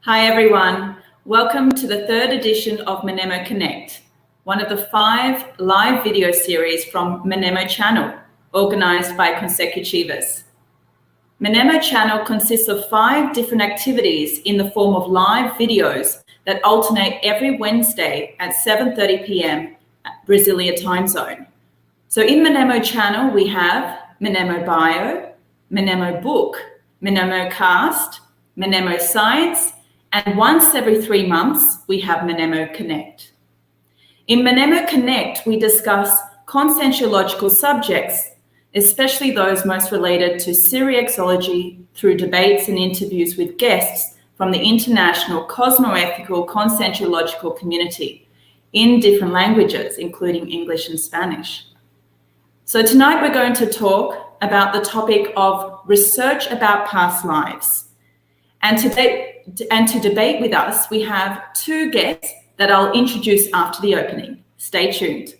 Hi everyone, welcome to the third edition of Mnemoconnect, one of the 5 live video series from Mnemo channel, organized by Consecutives. Mnemo channel consists of 5 different activities in the form of live videos that alternate every Wednesday at 7:30 p.m. Brasilia time zone. So in Mnemo channel, we have Mnemo Bio, Mnemo Book, Mnemo Cast, Mnemo Science, and once every 3 months, we have Mnemoconnect. In Mnemoconnect, we discuss consciential subjects, especially those most related to Syriaxology, through debates and interviews with guests from the international cosmoethical consciential community in different languages, including English and Spanish. So tonight we're going to talk about the topic of research about past lives. And to debate with us, we have 2 guests that I'll introduce after the opening. Stay tuned.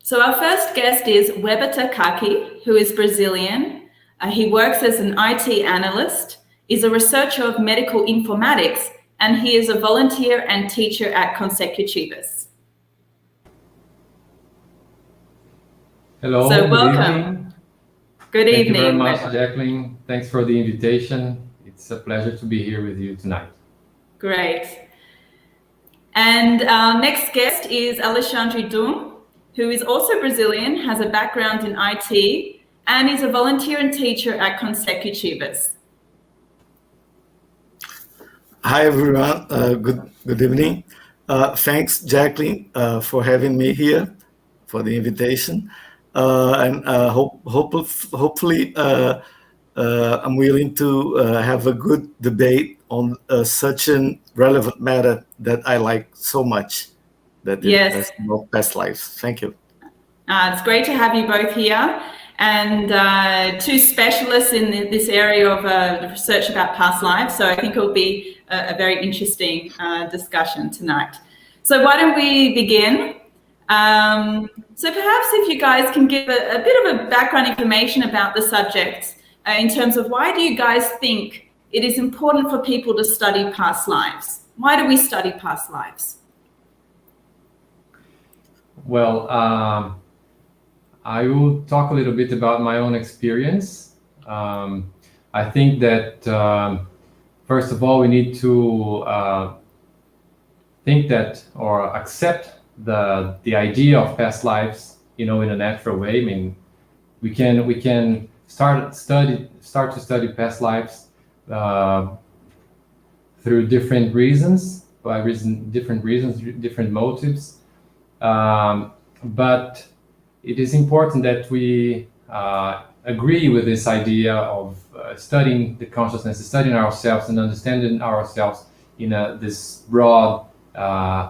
So our first guest is Weber Takaki, who is Brazilian. He works as an IT analyst, is a researcher of medical informatics, and he is a volunteer and teacher at Consecutives. Hello, so welcome. Good evening. Good evening. Thank you very much, Weber. Jacqueline. Thanks for the invitation. It's a pleasure to be here with you tonight. Great. And our next guest is Alexandre Dum, who is also Brazilian, has a background in IT, and is a volunteer and teacher at Consecutives. Hi, everyone. Good evening. Thanks, Jacqueline, for having me here, for the invitation. Hopefully, I'm willing to have a good debate on such a relevant matter that I like so much. That is about past lives. Thank you. It's great to have you both here, and 2 specialists in this area of research about past lives. So I think it will be a very interesting discussion tonight. So why don't we begin? So perhaps if you guys can give a bit of a background information about the subject in terms of why do you guys think it is important for people to study past lives? Why do we study past lives? Well, I will talk a little bit about my own experience. I think that, first of all, we need to think that or accept the idea of past lives, in a natural way. I mean, we can start to study past lives through different reasons, different motives. But it is important that we agree with this idea of studying the consciousness, studying ourselves and understanding ourselves in this broad,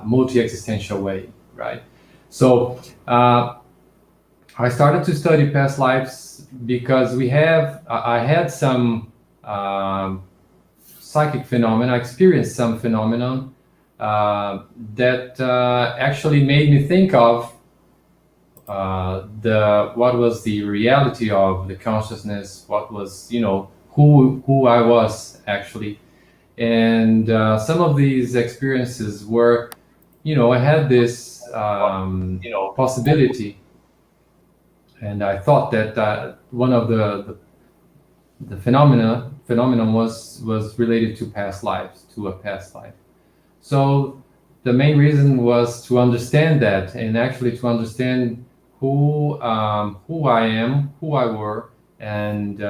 multi-existential way, right? So I started to study past lives because I had some psychic phenomena, I experienced some phenomenon that actually made me think of what was the reality of the consciousness, what was, who I was actually. And some of these experiences were, I had this possibility, and I thought that one of the phenomenon was related to past lives, to a past life. So the main reason was to understand that, and actually to understand who I am, who I were, and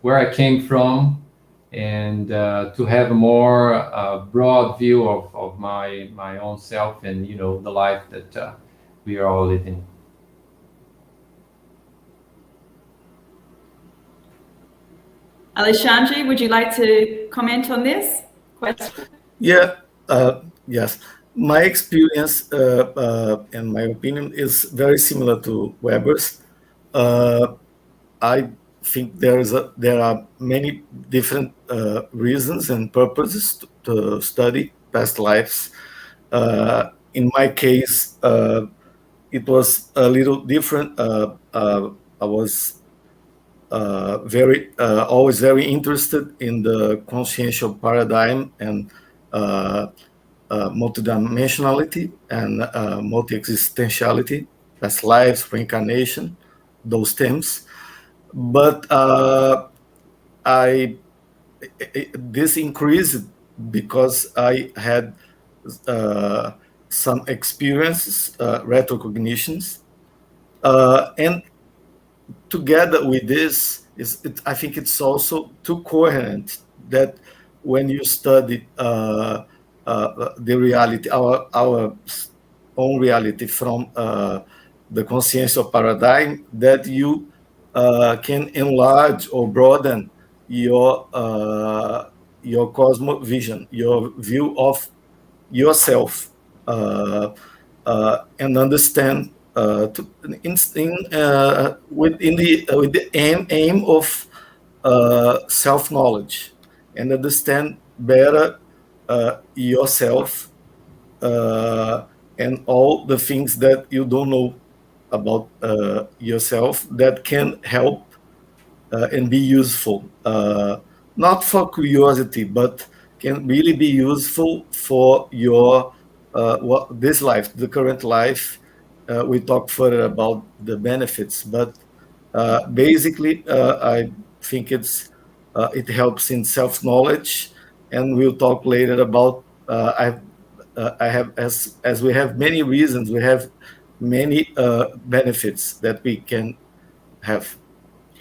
where I came from, and to have a more broad view of my own self and the life that we are all living. Alexandre, would you like to comment on this question? Yeah. Yes. My experience, and my opinion, is very similar to Weber's. I think there are many different reasons and purposes to study past lives. In my case, it was a little different. I was always very interested in the consciential paradigm and multidimensionality and multi-existentiality, past lives, reincarnation, those themes. But this increased because I had some experiences, retrocognitions, and together with this, I think it's also too coherent that when you study the reality, our own reality from the consciential paradigm, that you can enlarge or broaden your cosmovision, your view of yourself, and understand with the aim of self-knowledge, and understand better yourself and all the things that you don't know about yourself that can help and be useful, not for curiosity, but can really be useful for your this life, the current life. We talk further about the benefits, but basically, I think it helps in self-knowledge, and we'll talk later about. I have as we have many reasons, we have many benefits that we can have.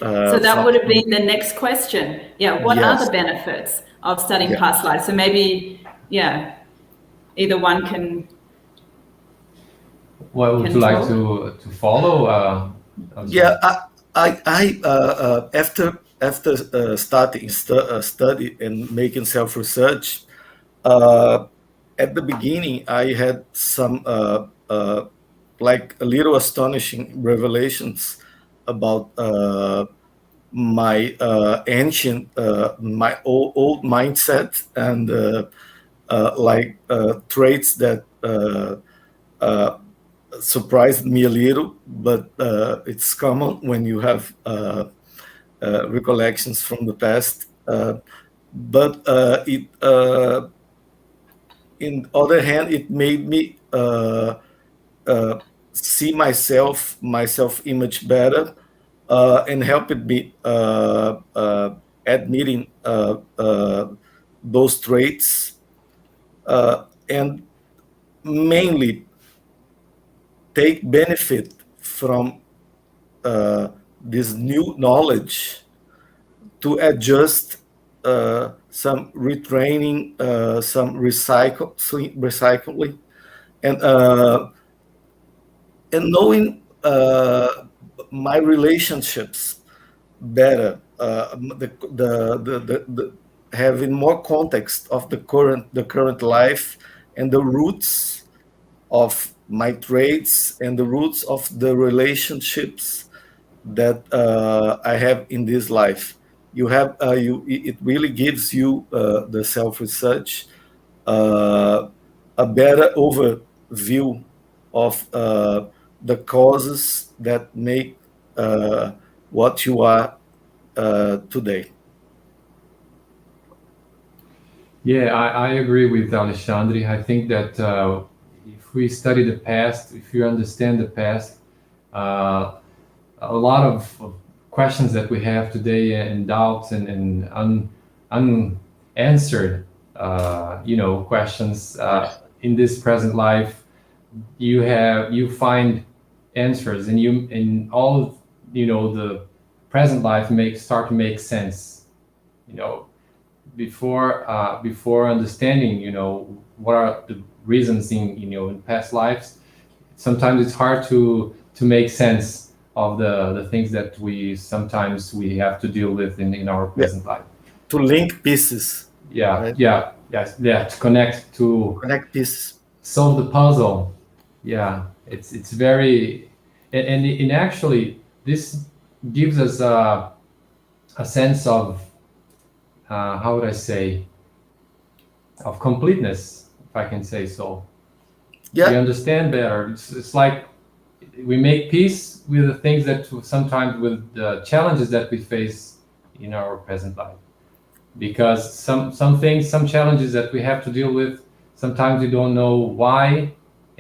So that would have been the next question. Yeah, what are Yes. the benefits of studying past lives? So maybe, either one can. What would you like to follow? Yeah, I after starting study and making self-research, at the beginning I had some like a little astonishing revelations about my ancient, my old mindset, and like traits that surprised me a little, but it's common when you have recollections from the past. But in the other hand, it made me see myself, my self-image better, and helped me admitting those traits, and mainly take benefit from this new knowledge to adjust some retraining, some recycling, and knowing my relationships better, the having more context of the current life and the roots of my traits and the roots of the relationships that I have in this life. You have it really gives you the self-research a better overview of the causes that make what you are today. Yeah, I agree with Alexandre. I think that if we study the past, if you understand the past, a lot of questions that we have today and doubts and unanswered, questions in this present life, you find answers, and all the present life start to make sense. Before understanding, what are the reasons in past lives. Sometimes it's hard to make sense of the things that we have to deal with in our present life. To link pieces. Yeah, right? yes, to connect pieces. solve the puzzle. Yeah, it's very, and actually this gives us a sense of how would I say, of completeness, if I can say so. Yeah. We understand better. It's like we make peace with the things that sometimes with the challenges that we face in our present life, because some things, some challenges that we have to deal with, sometimes we don't know why,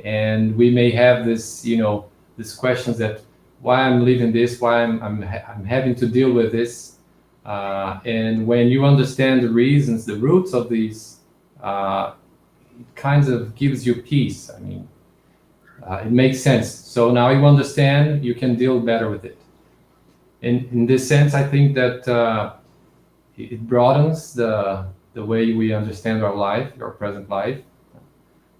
and we may have this, these questions that why I'm living this, why I'm having to deal with this, and when you understand the reasons, the roots of these, it kind of gives you peace. I mean, it makes sense. So now you understand, you can deal better with it. In this sense, I think that it broadens the way we understand our life, our present life.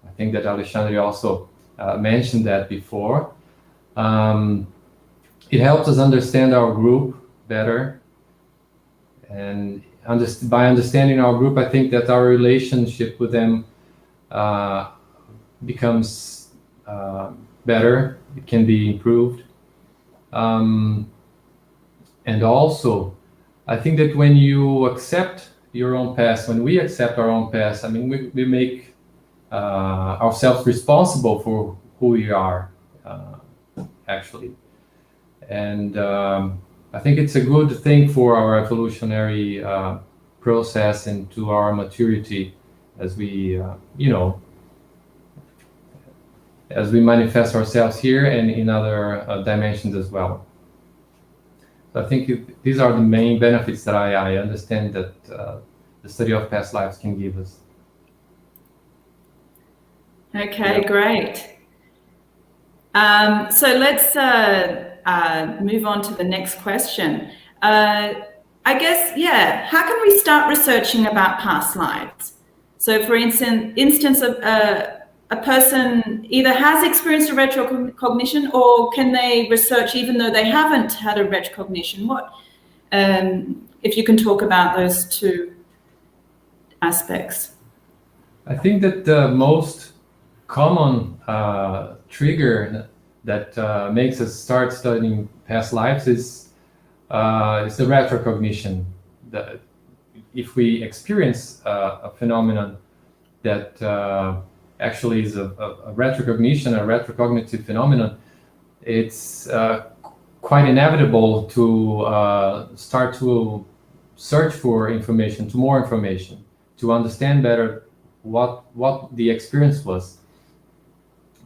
I think that Alexandre also mentioned that before. It helps us understand our group better. And by understanding our group, I think that our relationship with them becomes better. It can be improved. And also, I think that when you accept your own past, when we accept our own past, I mean, we make ourselves responsible for who we are, actually. And I think it's a good thing for our evolutionary process and to our maturity as we, as we manifest ourselves here and in other dimensions as well. So I think these are the main benefits that I understand that the study of past lives can give us. Okay, great. So let's move on to the next question. I guess, yeah, how can we start researching about past lives? So for instance, a person either has experienced a retrocognition, or can they research even though they haven't had a retrocognition? What, if you can talk about those two aspects? I think that the most common trigger that makes us start studying past lives is the retrocognition. If we experience a phenomenon that actually is a retrocognition, a retrocognitive phenomenon, it's quite inevitable to start to search for information, to more information, to understand better what the experience was.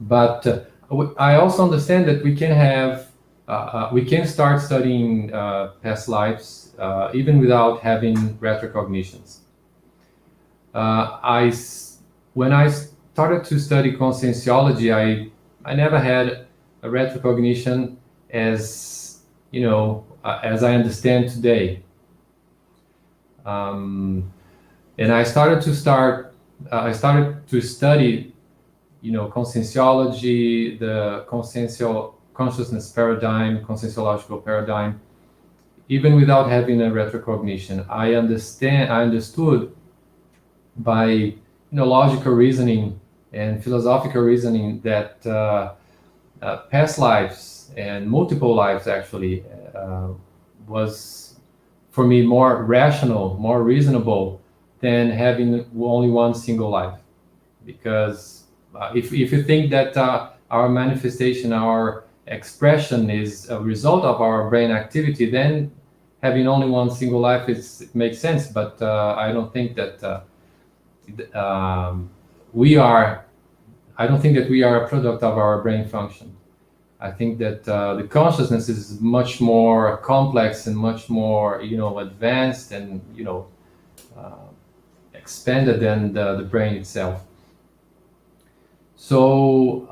But I also understand that we can have, we can start studying past lives even without having retrocognitions. When I started to study conscientiology, I never had a retrocognition as, as I understand today. And I started to study, conscientiology, the consciential consciousness paradigm, conscienciological paradigm, even without having a retrocognition. I understood by logical reasoning and philosophical reasoning that past lives and multiple lives actually was for me more rational, more reasonable than having only one single life. Because if you think that our manifestation, our expression is a result of our brain activity, then having only one single life it makes sense. But I don't think that I don't think that we are a product of our brain function. I think that the consciousness is much more complex and much more, advanced and, expanded than the brain itself. So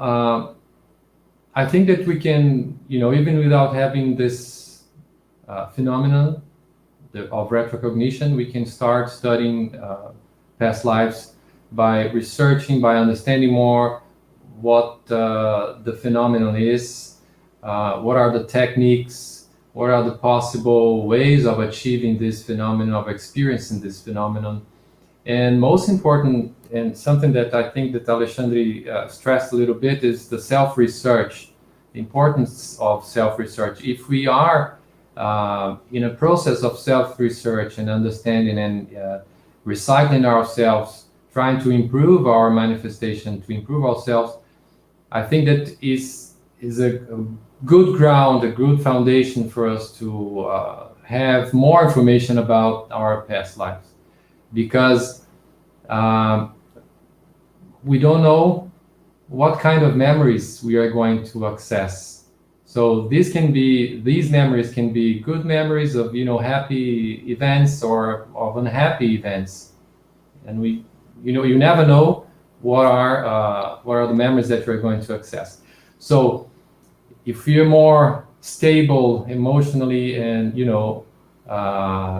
I think that we can, even without having this phenomenon of retrocognition, we can start studying past lives by researching, by understanding more what the phenomenon is, what are the techniques, what are the possible ways of achieving this phenomenon, of experiencing this phenomenon. And most important and something that I think that Alexandre stressed a little bit is the self-research, the importance of self-research. If we are in a process of self-research and understanding and recycling ourselves, trying to improve our manifestation, to improve ourselves, I think that is a good ground, a good foundation for us to have more information about our past lives, because we don't know what kind of memories we are going to access. So these memories can be good memories of happy events or of unhappy events, and you never know what are the memories that you're going to access. So if you're more stable emotionally and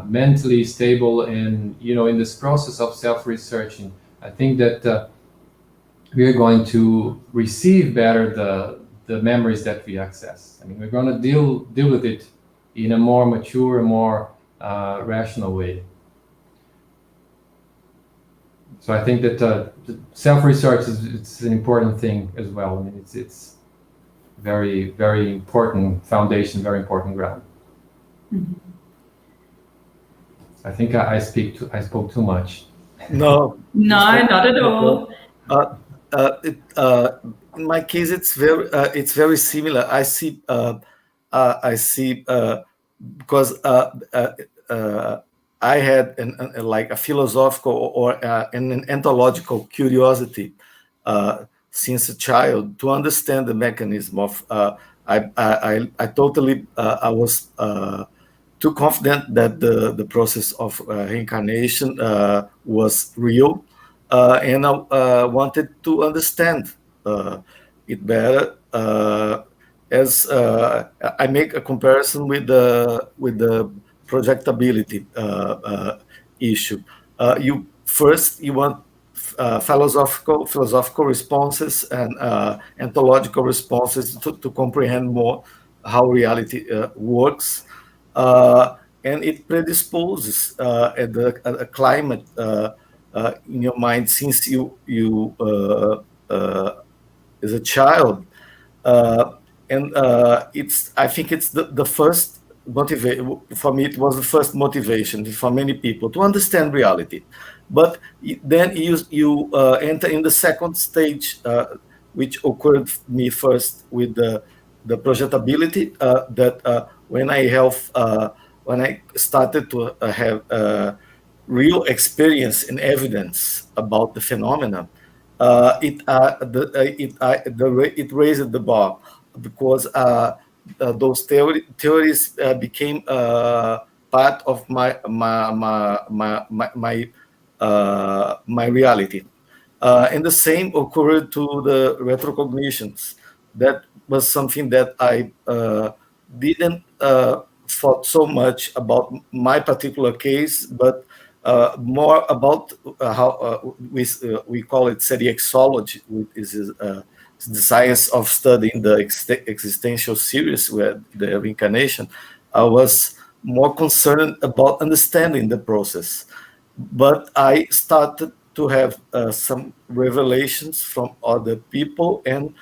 mentally stable and in this process of self-researching, I think that we are going to receive better the memories that we access. I mean, we're going to deal with it in a more mature, more rational way. So I think that self-research it's an important thing as well. I mean, it's very, very important foundation, very important ground. Mm-hmm. I think I spoke too much. No, not at all. In my case, it's very similar. I see because I had a philosophical or an ontological curiosity since a child to understand the mechanism of. I totally I was too confident that the process of reincarnation was real, and I wanted to understand it better. As I make a comparison with the projectability issue. You want philosophical responses and ontological responses to comprehend more how reality works. And it predisposes a climate in your mind since you as a child, and I think it's the first motivation for me. It was the first motivation for many people to understand reality, but then you enter in the second stage, which occurred me first with the projectability, that when I started to have real experience and evidence about the phenomena, it raised the bar, because those theories became part of my reality. And the same occurred to the retrocognitions. That was something that I didn't thought so much about my particular case, but more about how we call it seriexology, which is the science of studying the existential series, where the reincarnation. I was more concerned about understanding the process, but I started to have some revelations from other people and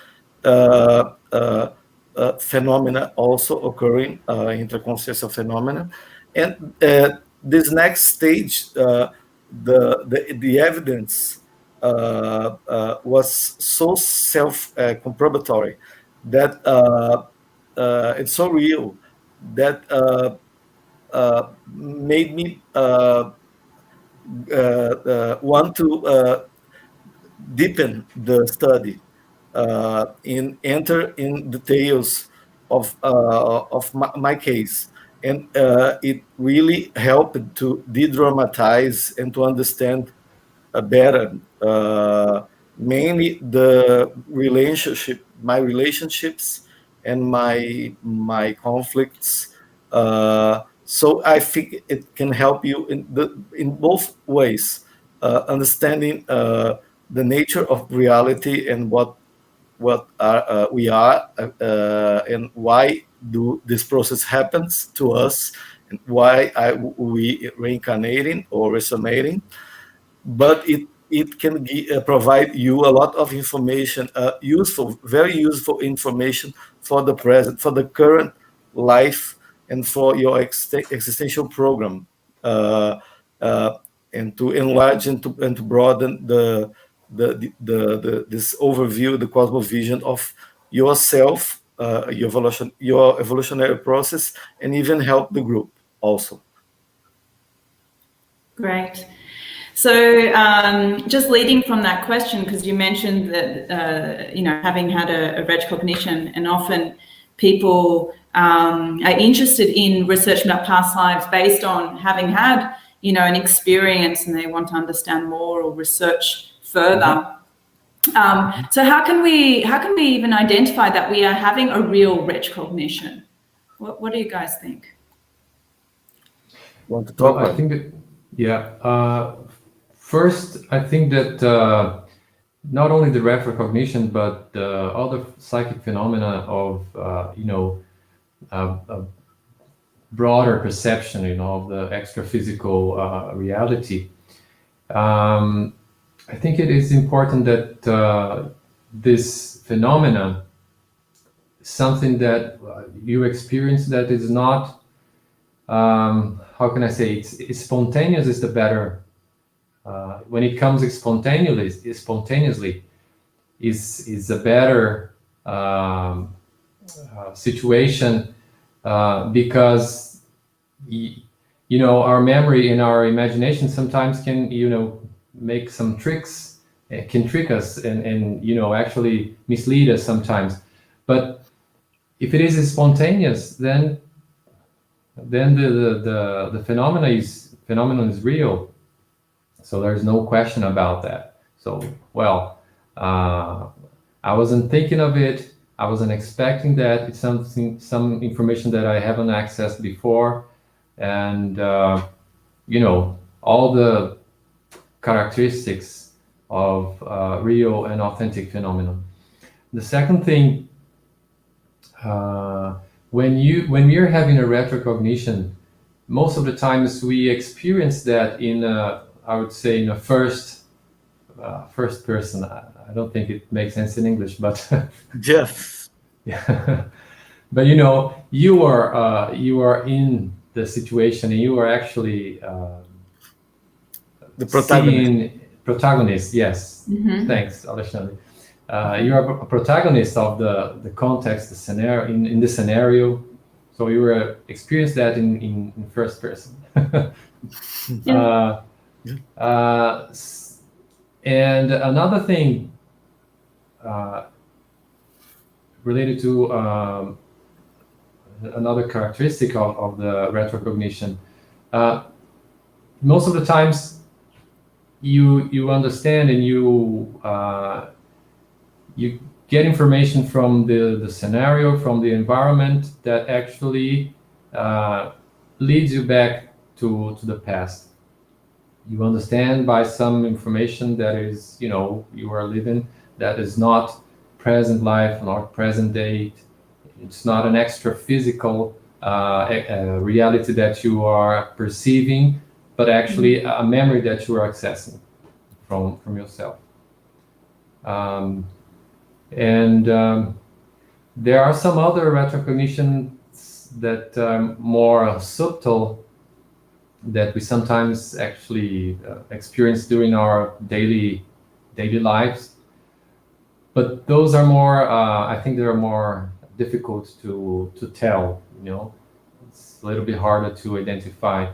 phenomena also occurring, interconsciential phenomena. And this next stage, the evidence was so self-comprobatory that it's so real that made me want to deepen the study, enter in details of my case, and it really helped to de-dramatize and to understand better, mainly my relationships and my conflicts. So I think it can help you in both ways, understanding the nature of reality and what we are, and why do this process happens to us, and why we reincarnating or resonating. But it it can provide you a lot of information, very useful information for the present, for the current life, and for your existential program, and to enlarge and to broaden this overview, the cosmovision of yourself, your evolutionary process, and even help the group also. Great. So just leading from that question, because you mentioned that, having had a retrocognition, and often people are interested in research about past lives based on having had, an experience, and they want to understand more or research further. So how can we even identify that we are having a real retrocognition? What do you guys think? Want to talk about? I think that, yeah. First, I think that not only the retrocognition, but the other psychic phenomena of a broader perception, of the extra-physical reality. I think it is important that this phenomena is something that you experience that is not, how can I say, it's spontaneous is the better. When it comes spontaneously, is a better situation, because our memory and our imagination sometimes can make some tricks, can trick us and actually mislead us sometimes. But if it is spontaneous, then the phenomenon is real. So there's no question about that. So, well, I wasn't thinking of it. I wasn't expecting that. It's some information that I haven't accessed before. And, all the characteristics of real and authentic phenomenon. The second thing, when we're having a retrocognition, most of the times we experience that in I would say in a first person. I don't think it makes sense in English, but Jeff. Yeah. But you are in the situation, and you are actually the protagonist. Protagonist, yes. Mm-hmm. Thanks, Alexandre. You are a protagonist of the context, the scenario, in the scenario. So you were experience that in first person. Yeah. And another thing related to another characteristic of the retrocognition, most of the times you understand and you get information from the scenario, from the environment that actually leads you back to the past. You understand by some information that is, you are living, that is not present life, not present date. It's not an extra physical reality that you are perceiving, but actually a memory that you are accessing from yourself. There are some other retrocognitions that are more subtle, that we sometimes actually experience during our daily lives, but those are more. I think they are more difficult to tell. It's a little bit harder to identify.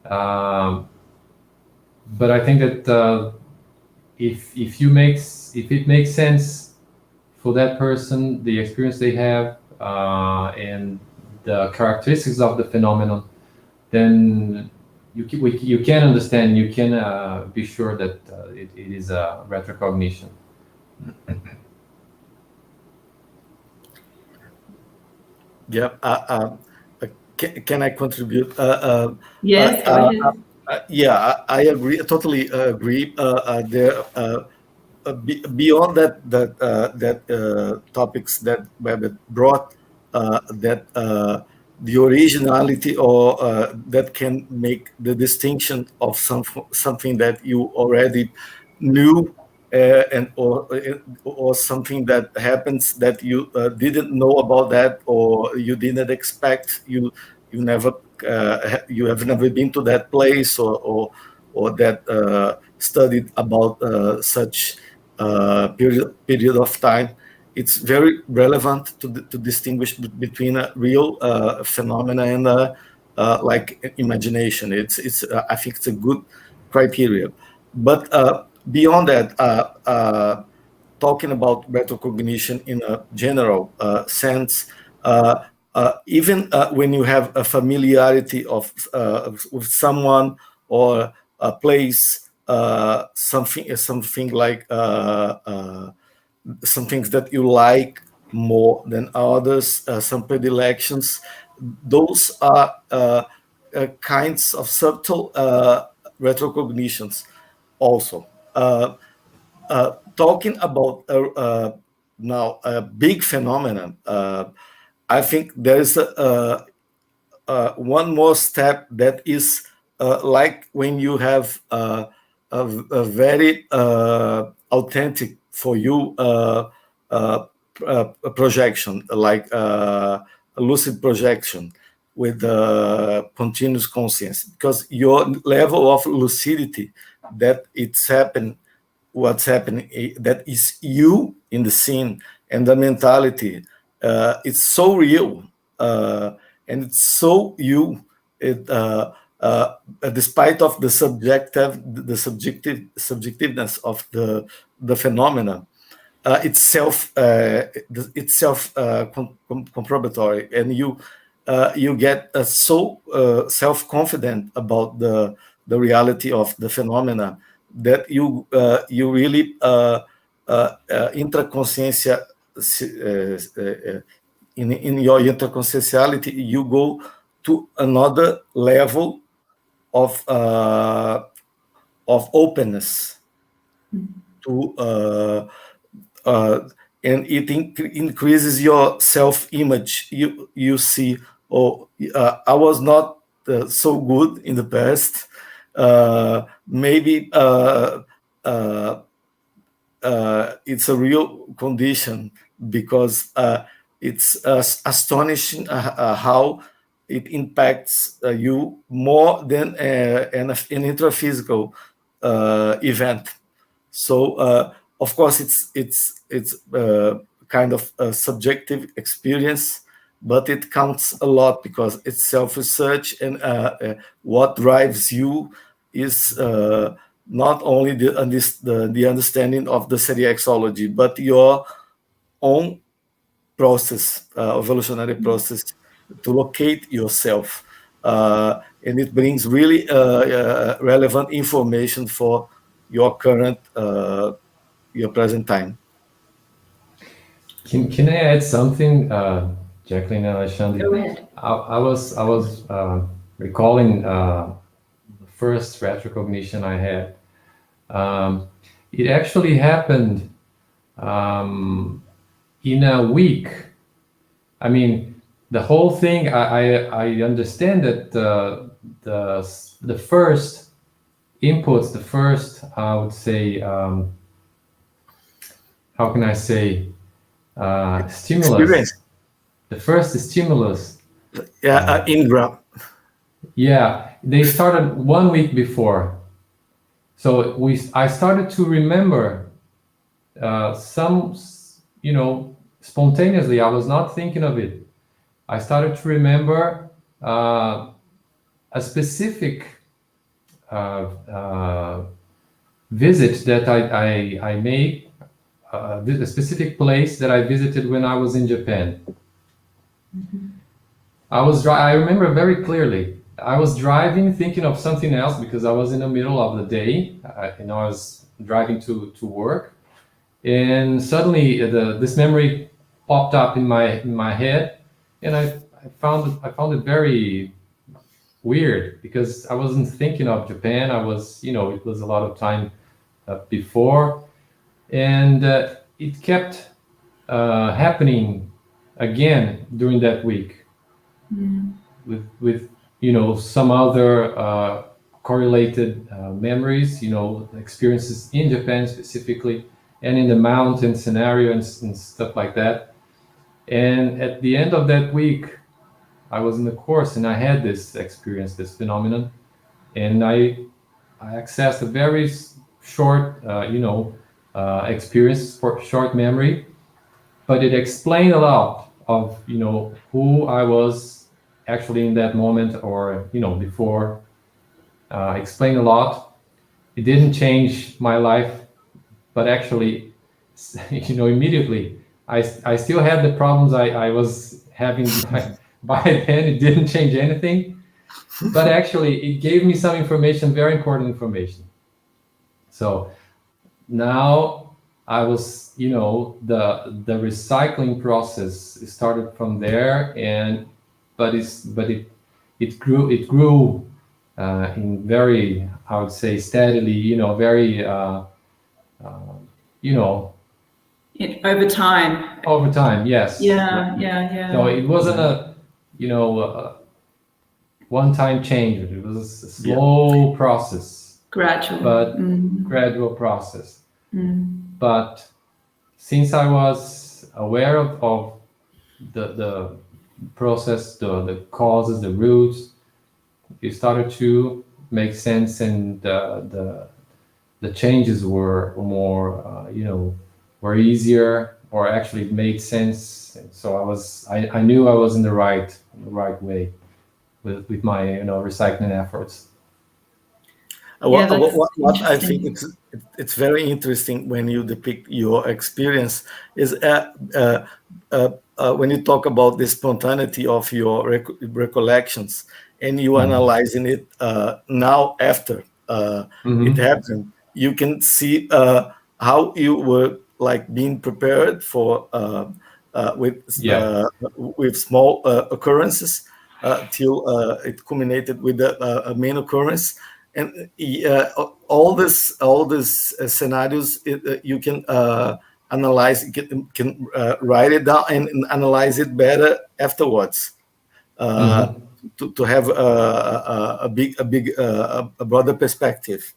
But I think that if it makes sense for that person, the experience they have, and the characteristics of the phenomenon, then you can understand, you can be sure that it is a retrocognition. Yeah. Can I contribute? Yes, go ahead. Yeah, I agree. I totally agree. Beyond that topics that brought that the originality, or that can make the distinction of something that you already knew, or something that happens that you didn't know about, that or you didn't expect. You have never been to that place, or that studied about such period of time. It's very relevant to distinguish between a real phenomena and like imagination. I think it's a good criteria. But beyond that, talking about retrocognition in a general sense, even when you have a familiarity with someone or a place, something like some things that you like more than others, some predilections, those are kinds of subtle retrocognitions also. Talking about now a big phenomenon, I think there is one more step that is like when you have a very authentic for you a projection, like a lucid projection with continuous conscience, because your level of lucidity that what's happening, that is you in the scene, and the mentality, it's so real, and it's so you. Despite of the subjectiveness of the phenomena, itself comprobatory, and you get so self-confident about the reality of the phenomena that you really intraconsciencia, in your interconscienciality, you go to another level of openness to and it increases your self-image. You see, oh, I was not so good in the past. Maybe it's a real condition, because it's astonishing how it impacts you more than an intraphysical event. So of course it's kind of a subjective experience, but it counts a lot because it's self-research, and what drives you is not only the understanding of the seriexology, but your own process, evolutionary process to locate yourself. And it brings really relevant information for your your present time. Can I add something, Jacqueline and Alexandre? Go ahead. I was recalling the first retrocognition I had. It actually happened in a week. I mean, the whole thing. I understand that the first inputs, the first, I would say, how can I say, stimulus. Experience. The first stimulus. Yeah, Ingram. Yeah, they started 1 week before. So I started to remember some, spontaneously. I was not thinking of it. I started to remember a specific visit that I made, a specific place that I visited when I was in Japan. Mm-hmm. I remember very clearly. I was driving, thinking of something else because I was in the middle of the day. I was driving to work, and suddenly this memory popped up in my head, and I found it very weird because I wasn't thinking of Japan. I was, it was a lot of time before, and it kept happening again during that week. with some other correlated memories, experiences in Japan specifically, and in the mountain scenario and stuff like that. And at the end of that week, I was in the course and I had this experience, this phenomenon, and I accessed a very short, experience, for short memory, but it explained a lot of who I was actually in that moment, or before. Explained a lot. It didn't change my life, but actually, immediately I still had the problems I was having by then. It didn't change anything, but actually it gave me some information, very important information. So now I was, the recycling process started from there, but it grew in very, I would say, steadily, very over time. Over time, yes. Yeah. So it wasn't a one-time change. It was a slow process. Gradual. But gradual process. But since I was aware of the process, the causes, the roots, it started to make sense, and the changes were more, were easier, or actually it made sense. And so I knew I was in the right way with my recycling efforts. What I think it's very interesting when you depict your experience is when you talk about the spontaneity of your recollections, and you analyzing it now after it happened, you can see how you were like being prepared for with small occurrences till it culminated with a main occurrence. And all this scenarios you can analyze, can write it down and analyze it better afterwards. To have a broader perspective,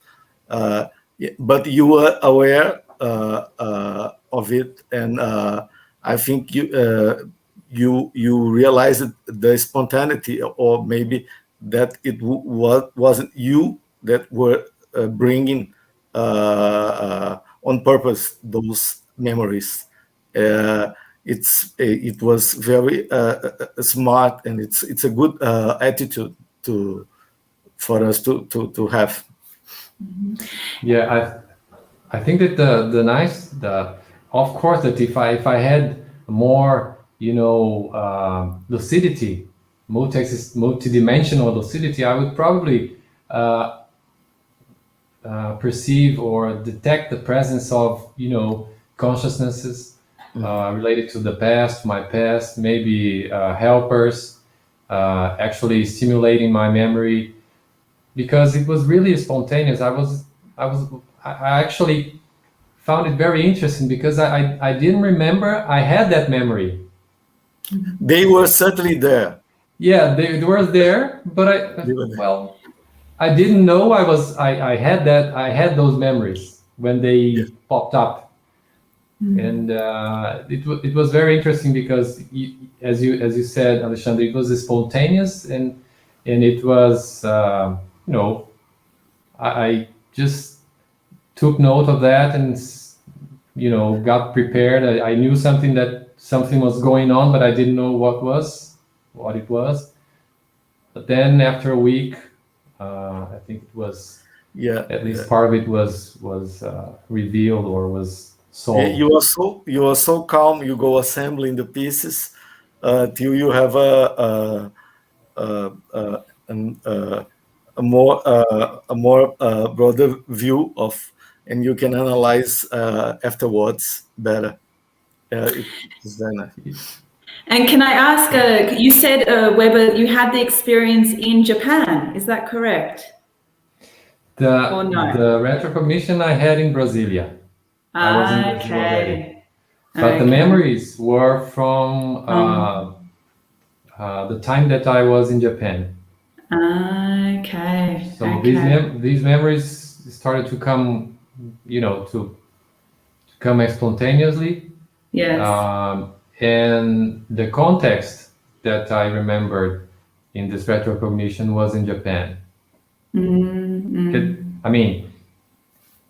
but you were aware of it, and I think you realized the spontaneity, or maybe that it wasn't you that were bringing on purpose those memories. It was very smart, and it's a good attitude for us to have. Yeah, I think that of course, that if I had more lucidity, multidimensional lucidity, I would probably perceive or detect the presence of consciousnesses related to the past, my past, maybe helpers actually stimulating my memory, because it was really spontaneous. I actually found it very interesting, because I didn't remember I had that memory. They were certainly there. Yeah, they were there, but I didn't know I had those memories when they popped up. And it was very interesting, because as you said, Alexandre, it was spontaneous, and it was I just took note of that, and got prepared. I knew something was going on, but I didn't know what it was. But then after a week, I think it was at least part of it was revealed, or was solved. You are so calm. You go assembling the pieces till you have a more broader view of, and you can analyze afterwards better. It's very nice. And can I ask, you said, Weber, you had the experience in Japan, is that correct? The retrocognition I had in Brasilia. I was in Brazil already. But the memories were from the time that I was in Japan. Okay. So okay. these memories started to come, to come spontaneously. Yes. And the context that I remembered in this retrocognition was in Japan. I mean,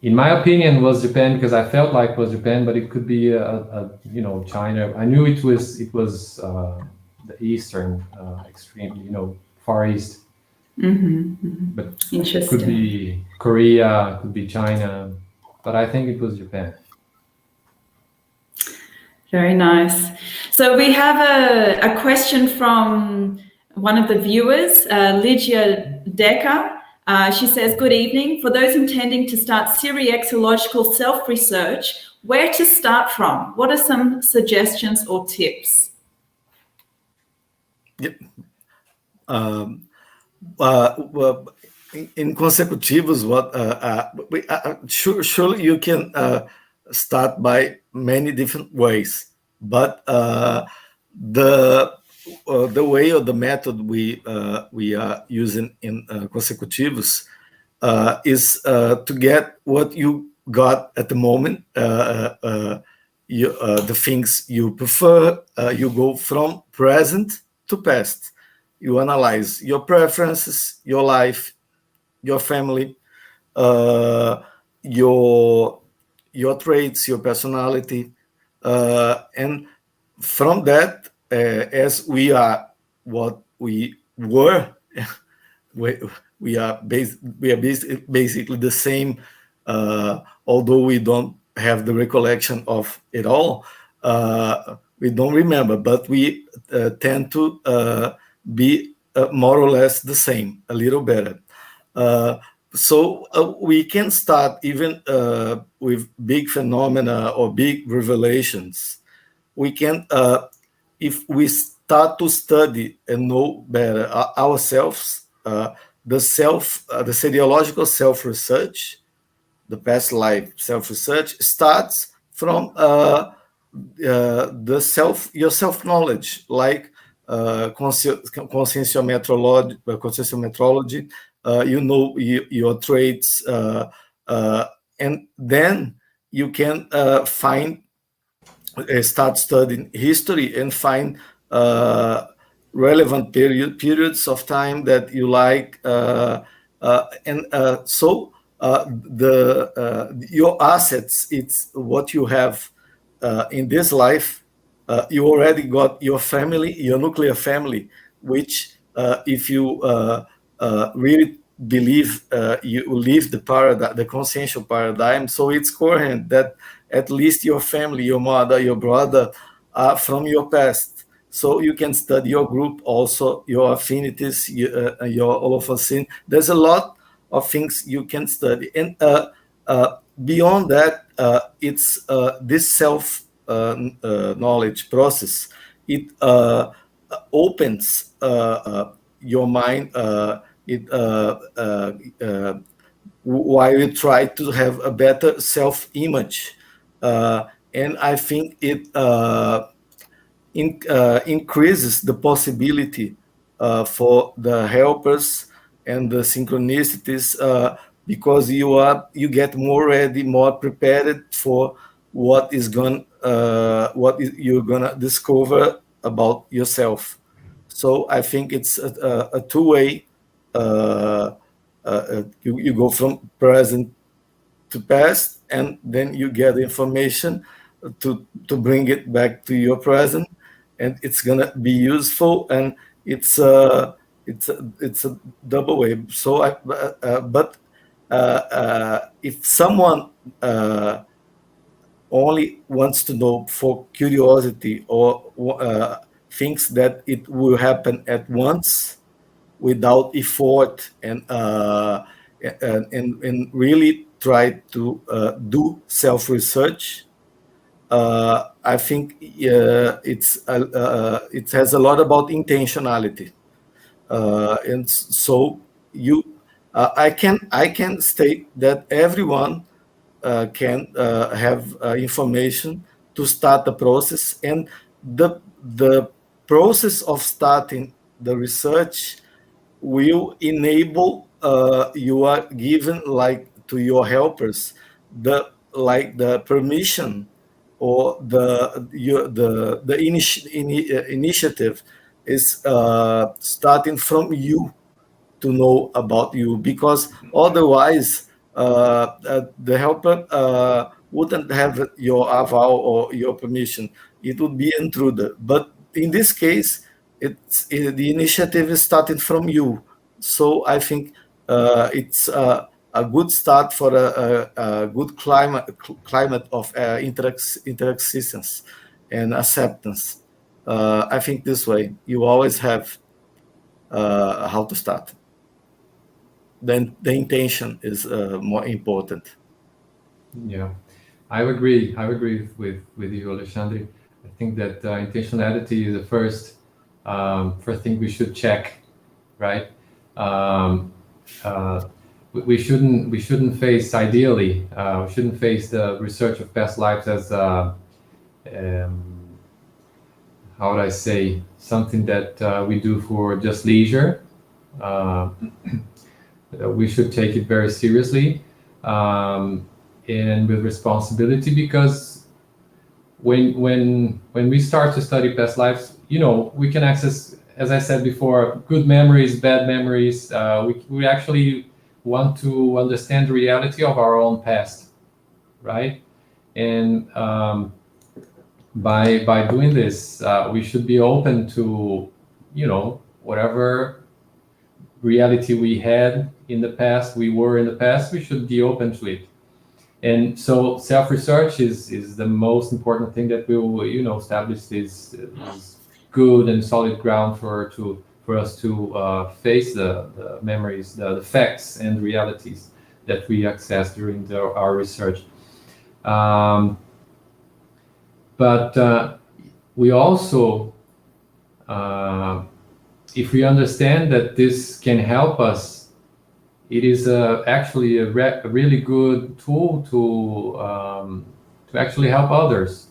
in my opinion, was Japan because I felt like it was Japan, but it could be China. I knew it was the eastern extreme, Far East. But Interesting. could be Korea, could be China, but I think it was Japan. Very nice. So we have a question from one of the viewers, Lygia Decker. She says, good evening. For those intending to start seriexological self-research, where to start from? What are some suggestions or tips? Yep. Well, in consecutivos, surely you can start by many different ways, but the way or the method we are using in consecutivos is to get what you got at the moment, the things you prefer. You go from present to past. You analyze your preferences, your life, your family, your traits, your personality, and from that, as we are what we were, we are basically the same, although we don't have the recollection of it all. We don't remember, but we tend to be more or less the same, a little better. So we can start even with big phenomena or big revelations. We can, if we start to study and know better ourselves, the seriological self-research, the past life self-research starts from your self-knowledge, like consciential metrology. You know your traits, and then you can start studying history and find relevant periods of time that you like, so your assets, it's what you have in this life. You already got your family, your nuclear family, which if you really believe, you live the consciential paradigm, so it's coherent that at least your family, your mother, your brother, are from your past. So you can study your group, also your affinities, your Olophasin. There's a lot of things you can study. And beyond that, it's this self-knowledge process. It opens your mind. While you try to have a better self-image. And I think it increases the possibility for the helpers and the synchronicities, because you get more ready, more prepared for what you're gonna discover about yourself. So I think it's a two-way. You go from present to past, and then you get information to bring it back to your present, and it's gonna be useful, and it's a double way. So if someone only wants to know for curiosity, or thinks that it will happen at once without effort, and really try to do self-research, I think it has a lot about intentionality, and so I can state that everyone can have information to start the process, and the process of starting the research will enable you are given like to your helpers the permission or the initiative is starting from you to know about you, because otherwise the helper wouldn't have your aval or your permission. It would be intruder. But in this case, the initiative is starting from you. So I think it's a good start for a good climate of interexistence and acceptance. I think this way you always have how to start. Then the intention is more important. Yeah, I agree. I agree with you, Alexandre. I think that intentionality is the first thing we should check, right? We shouldn't face, ideally, we shouldn't face the research of past lives as how would I say, something that we do for just leisure. We should take it very seriously and with responsibility, because when we start to study past lives, we can access, as I said before, good memories, bad memories. We actually want to understand the reality of our own past, right? And by doing this, we should be open to, whatever reality we had in the past, we were in the past, we should be open to it. And so self-research is the most important thing that we will, establish this good and solid ground for us to face the memories, the facts and realities that we access during our research. But we also, if we understand that this can help us, it is actually a really good tool to actually help others.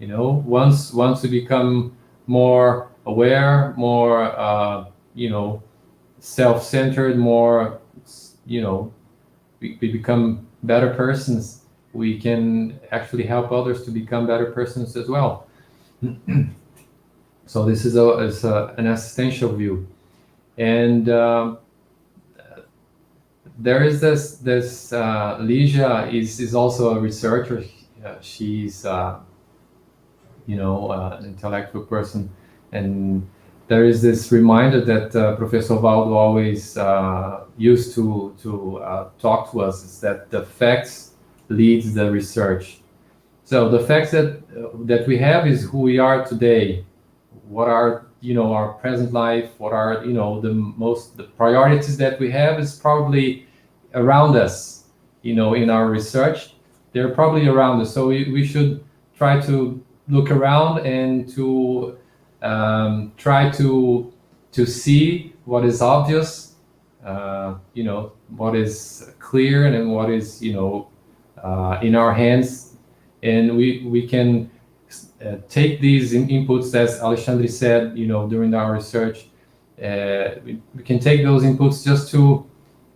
Once we become more aware, more self-centered, more we become better persons. We can actually help others to become better persons as well. So this is an existential view, and there is this Ligia is also a researcher. She's an intellectual person, and there is this reminder that Professor Valdo always used to talk to us, is that the facts leads the research. So the facts that we have is who we are today. What are our present life? What are the priorities that we have is probably around us. In our research, they're probably around us. So we should try to look around and to try to see what is obvious, what is clear, and what is in our hands, and we can take these inputs, as Alexandre said, during our research. We can take those inputs just to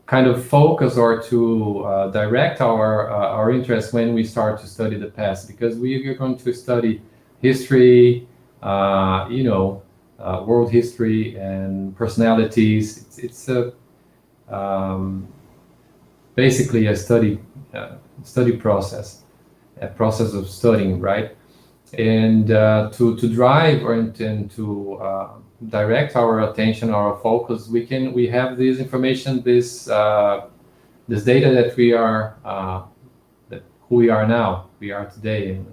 kind of focus or to direct our interest when we start to study the past, because we are going to study history, world history and personalities. It's basically a study process, a process of studying, right? And to drive and to direct our attention, our focus, we have this information, this data that we are who we are now, we are today, and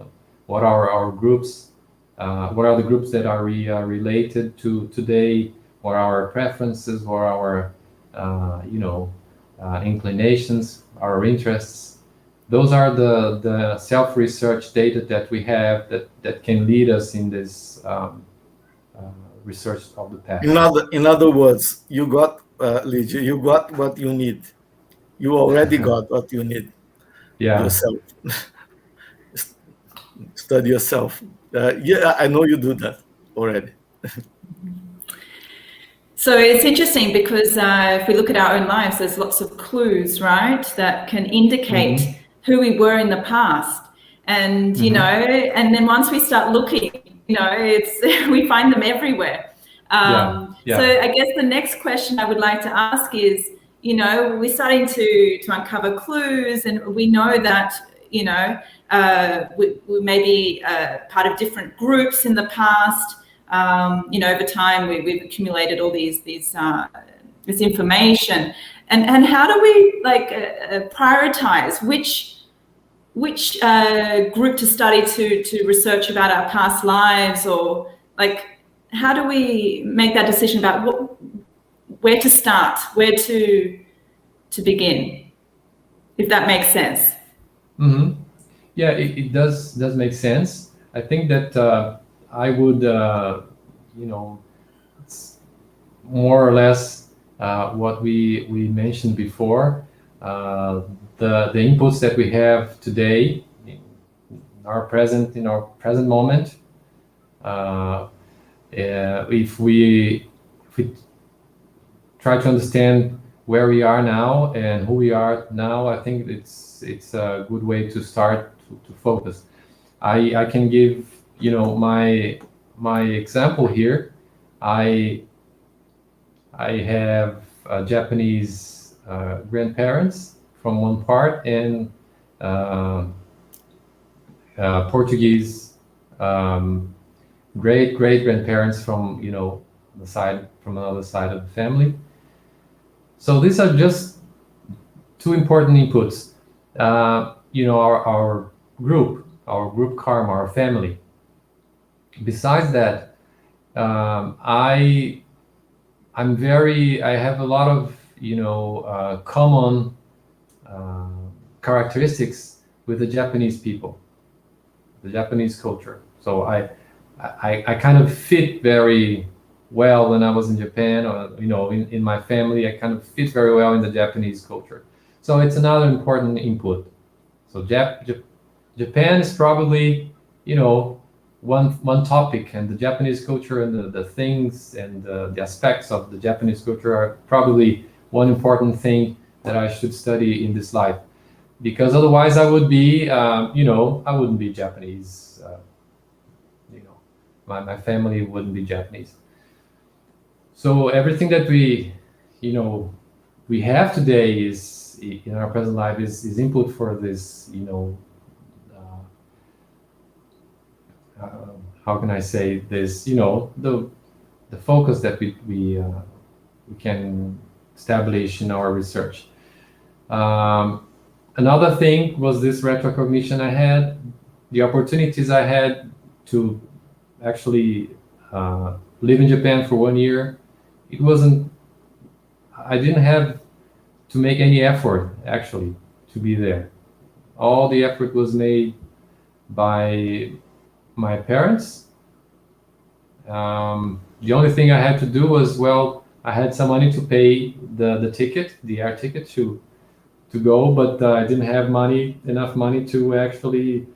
what are our groups, what are the groups that are related to today, what are our preferences, what are our inclinations, our interests. Those are the self-research data that we have that can lead us in this research of the past. In other words, you got, Ligia, you got what you need. You already got what you need. Yeah. Yourself. Study yourself. Yeah, I know you do that already. So it's interesting because if we look at our own lives, there's lots of clues, right, that can indicate who we were in the past. And, you know, and then once we start looking, you know, we find them everywhere. So I guess the next question I would like to ask is, you know, we're starting to uncover clues, and we know that, you know, we may be part of different groups in the past. You know, over time we've accumulated all this information, and how do we like prioritize which group to study to research about our past lives, or like how do we make that decision about where to start, where to begin, if that makes sense? Yeah, it does make sense. I think that I would, you know, it's more or less what we mentioned before. The inputs that we have today in our present moment. If we try to understand where we are now and who we are now, I think it's a good way to start to focus. I can give, you know, my example here. I have Japanese grandparents from one part, and Portuguese great grandparents from, you know, from another side of the family. So these are just two important inputs. You know, our group karma, our family. Besides that, I have a lot of, you know, common characteristics with the Japanese people, the Japanese culture. So I kind of fit very well when I was in Japan, or, you know, in my family, I kind of fit very well in the Japanese culture. So it's another important input. So Japan is probably, you know, one topic, and the Japanese culture and the things and the aspects of the Japanese culture are probably one important thing that I should study in this life, because otherwise I would be, you know, I wouldn't be Japanese. You know, my family wouldn't be Japanese. So everything that we, you know, we have today is in our present life is input for this, you know, how can I say this, you know, the focus that we can establish in our research. Another thing was this retrocognition I had, the opportunities I had to actually live in Japan for 1 year. I didn't have to make any effort actually to be there. All the effort was made by my parents. The only thing I had to do was, well, I had some money to pay the ticket, the air ticket to go, but I didn't have enough money to actually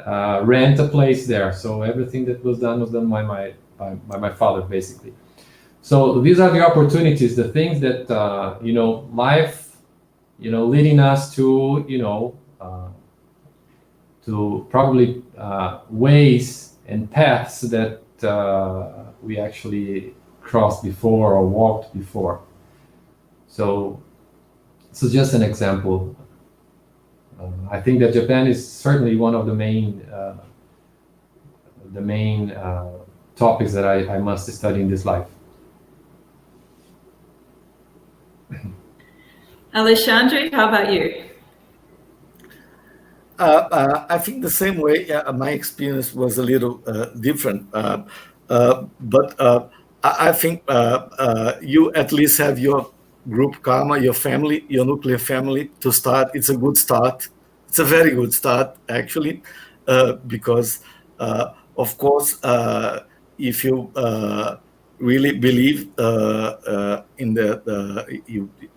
rent a place there. So everything that was done by my father, basically. So these are the opportunities, the things that you know, life, you know, leading us to, you know, to probably ways and paths that we actually crossed before or walked before. So this is just an example. I think that Japan is certainly one of the main topics that I must study in this life. Alexandre, how about you? I think the same way. My experience was a little different, but I think you at least have your group karma, your family, your nuclear family to start. It's a good start. It's a very good start, actually, because of course, if you really believe in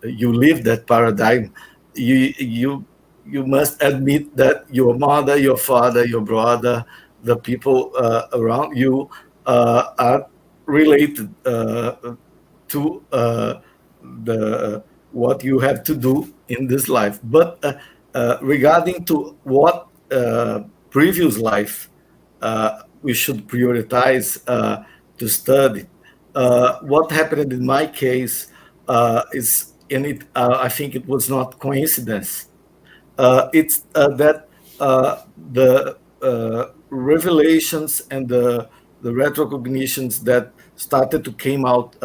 you live that paradigm, you must admit that your mother, your father, your brother, the people around you are related to what you have to do in this life. But regarding to what previous life we should prioritize to study, what happened in my case is, and I think it was not coincidence. It's that the revelations and the retrocognitions that started to came out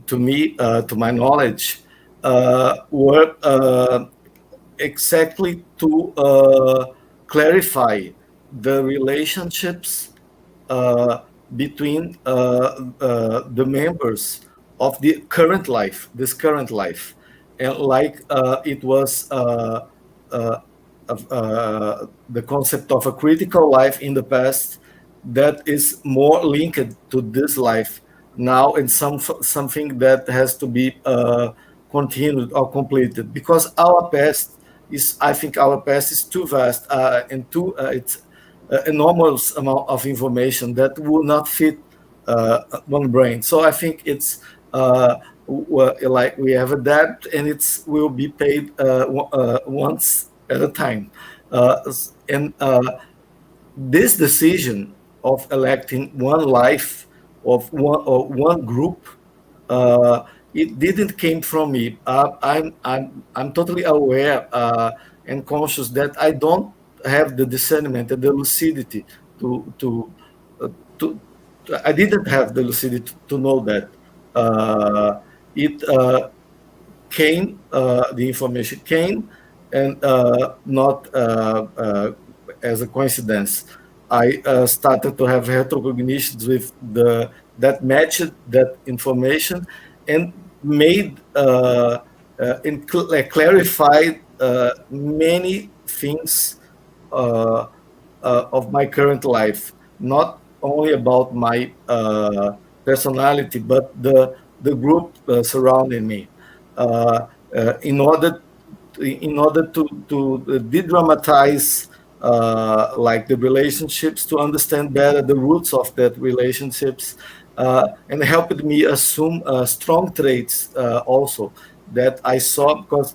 to me, to my knowledge, were exactly to clarify the relationships between the members of the current life, this current life, and like it was the concept of a critical life in the past that is more linked to this life now, and something that has to be continued or completed, because our past is, I think our past is too vast and too it's enormous amount of information that will not fit one brain. So I think it's like we have a debt, and it's will be paid once at a time. And this decision of electing one life of one group, it didn't came from me. I'm totally aware and conscious that I don't have the discernment and the lucidity to I didn't have the lucidity to know that it came, the information came, and not as a coincidence. I started to have retrocognitions with that matched that information, and made and clarified many things of my current life, not only about my personality, but the group surrounding me. In order to de-dramatize like the relationships, to understand better the roots of that relationships, and helped me assume strong traits also that I saw, because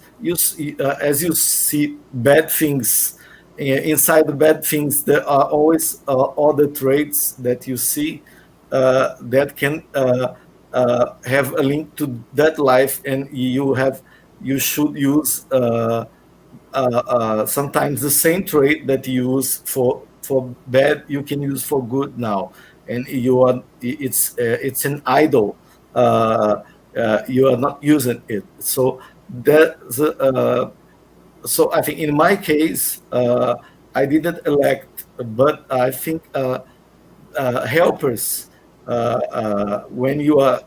as you see bad things, inside the bad things there are always other traits that you see that can have a link to that life, and you should use sometimes the same trait that you use for bad, you can use for good now, and it's an idol. You are not using it, so so I think in my case I didn't elect, but I think helpers, when you are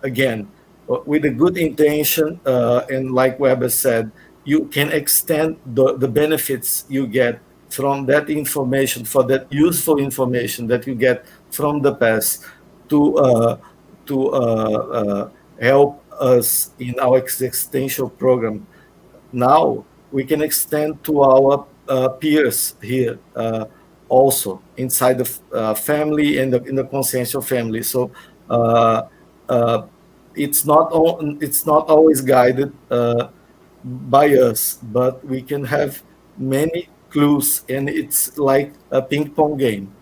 again with a good intention, and like Weber said, you can extend the benefits you get from that information, for that useful information that you get from the past, to help us in our existential program. Now we can extend to our peers here, also inside the family and in the consciential family. So it's not always guided by us, but we can have many clues, and it's like a ping pong game.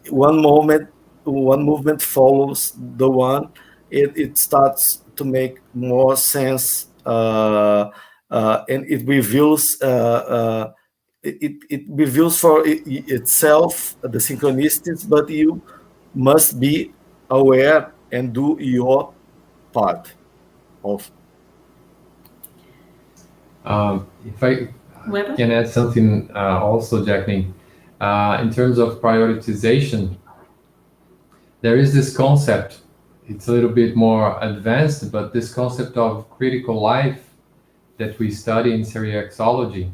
One movement follows the one. It starts to make more sense, and it reveals it reveals for itself the synchronicities, but you must be aware and do your part also. If I can add something also, Jacqueline, in terms of prioritization, there is this concept. It's a little bit more advanced, but this concept of critical life that we study in seriexology,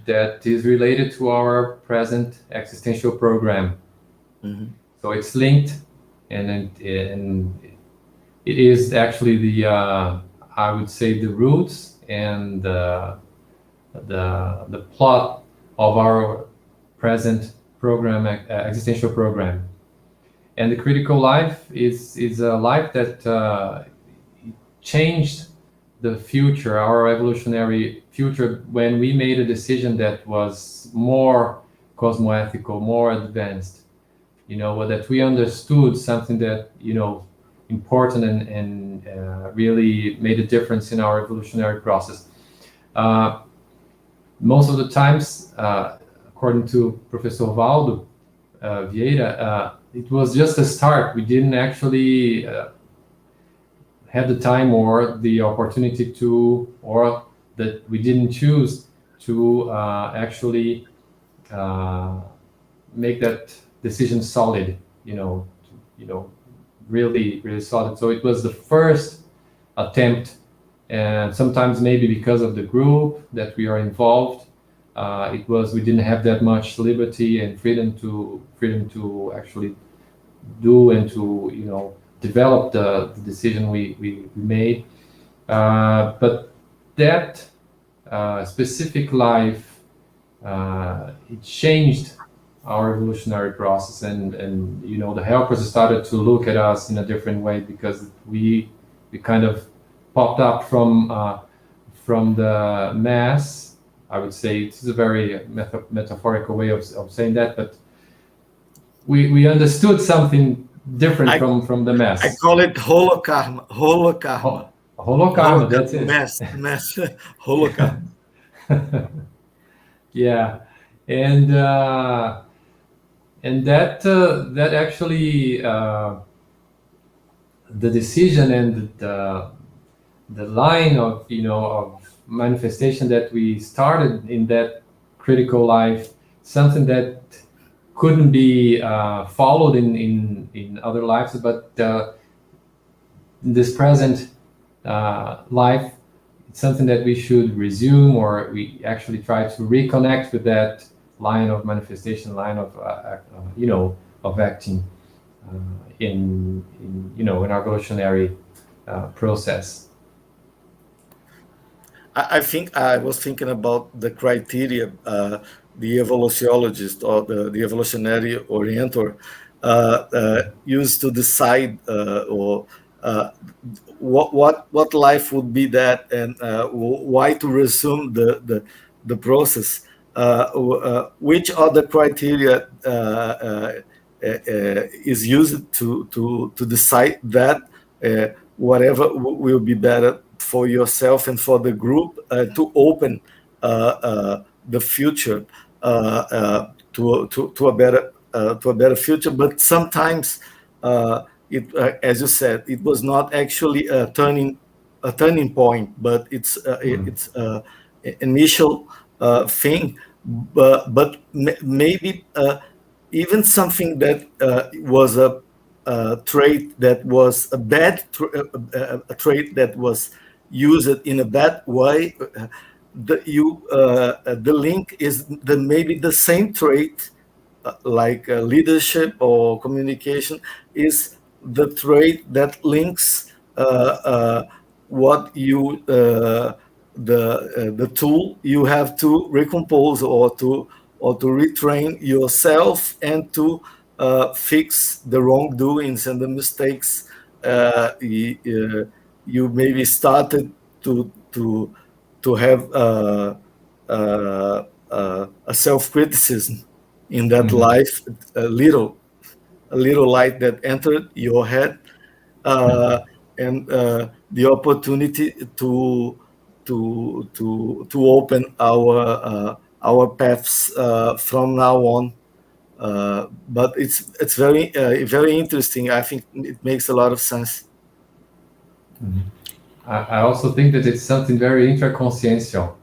that is related to our present existential program. So it's linked, and it is actually the I would say the roots and the plot of our present program, existential programming. And the critical life is a life that changed the future, our evolutionary future, when we made a decision that was more cosmoethical, more advanced, that we understood something that, important and really made a difference in our evolutionary process. Most of the times, according to Professor Valdo Vieira, it was just a start. We didn't actually have the time or the opportunity to, or that we didn't choose to actually make that decision solid, really, really solid. So it was the first attempt, and sometimes maybe because of the group that we are involved, we didn't have that much liberty and freedom to actually do and to develop the decision we made. But that specific life, it changed our evolutionary process, and the helpers started to look at us in a different way, because we kind of popped up from the mass. I would say it's a very metaphorical way of saying that, but we understood something different from the mass. I call it holokarma. Holokarma. Holokarma, that's it. Mass, holokarma. Yeah, and that actually the decision and the line of of manifestation that we started in that critical life, something that couldn't be followed in other lives, but in this present life, it's something that we should resume, or we actually try to reconnect with that line of manifestation, line of of acting in our evolutionary process. I think I was thinking about the criteria the evolutionologist or the evolutionary orientor used to decide what life would be that, and why to resume the process. Which other criteria is used to decide that whatever will be better for yourself and for the group, to open the future to a better future. But sometimes as you said, it was not actually a turning point, but it's initial thing. But maybe even something that was a trait that was a bad a trait that was used in a bad way, the link is maybe the same trait, like leadership or communication, is the trait that links what you the tool you have to recompose or to retrain yourself, and to fix the wrongdoings and the mistakes you maybe started to have a self-criticism in that life, a little light that entered your head, and the opportunity to open our paths from now on. But it's very very interesting. I think it makes a lot of sense. Mm-hmm. I also think that it's something very intraconsciential,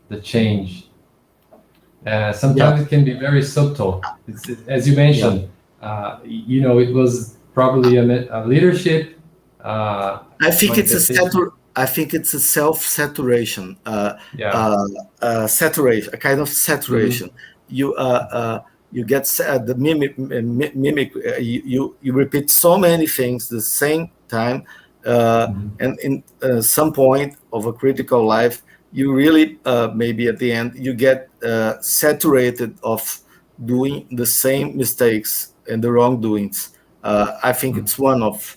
the change. Sometimes it can be very subtle. It's, as you mentioned, it was probably a leadership. I think it's a self-saturation, saturation, a kind of saturation. Mm-hmm. You get the mimic. You repeat so many things the same time, and in some point of a critical life, you really maybe at the end you get saturated of doing the same mistakes and the wrongdoings. I think it's one of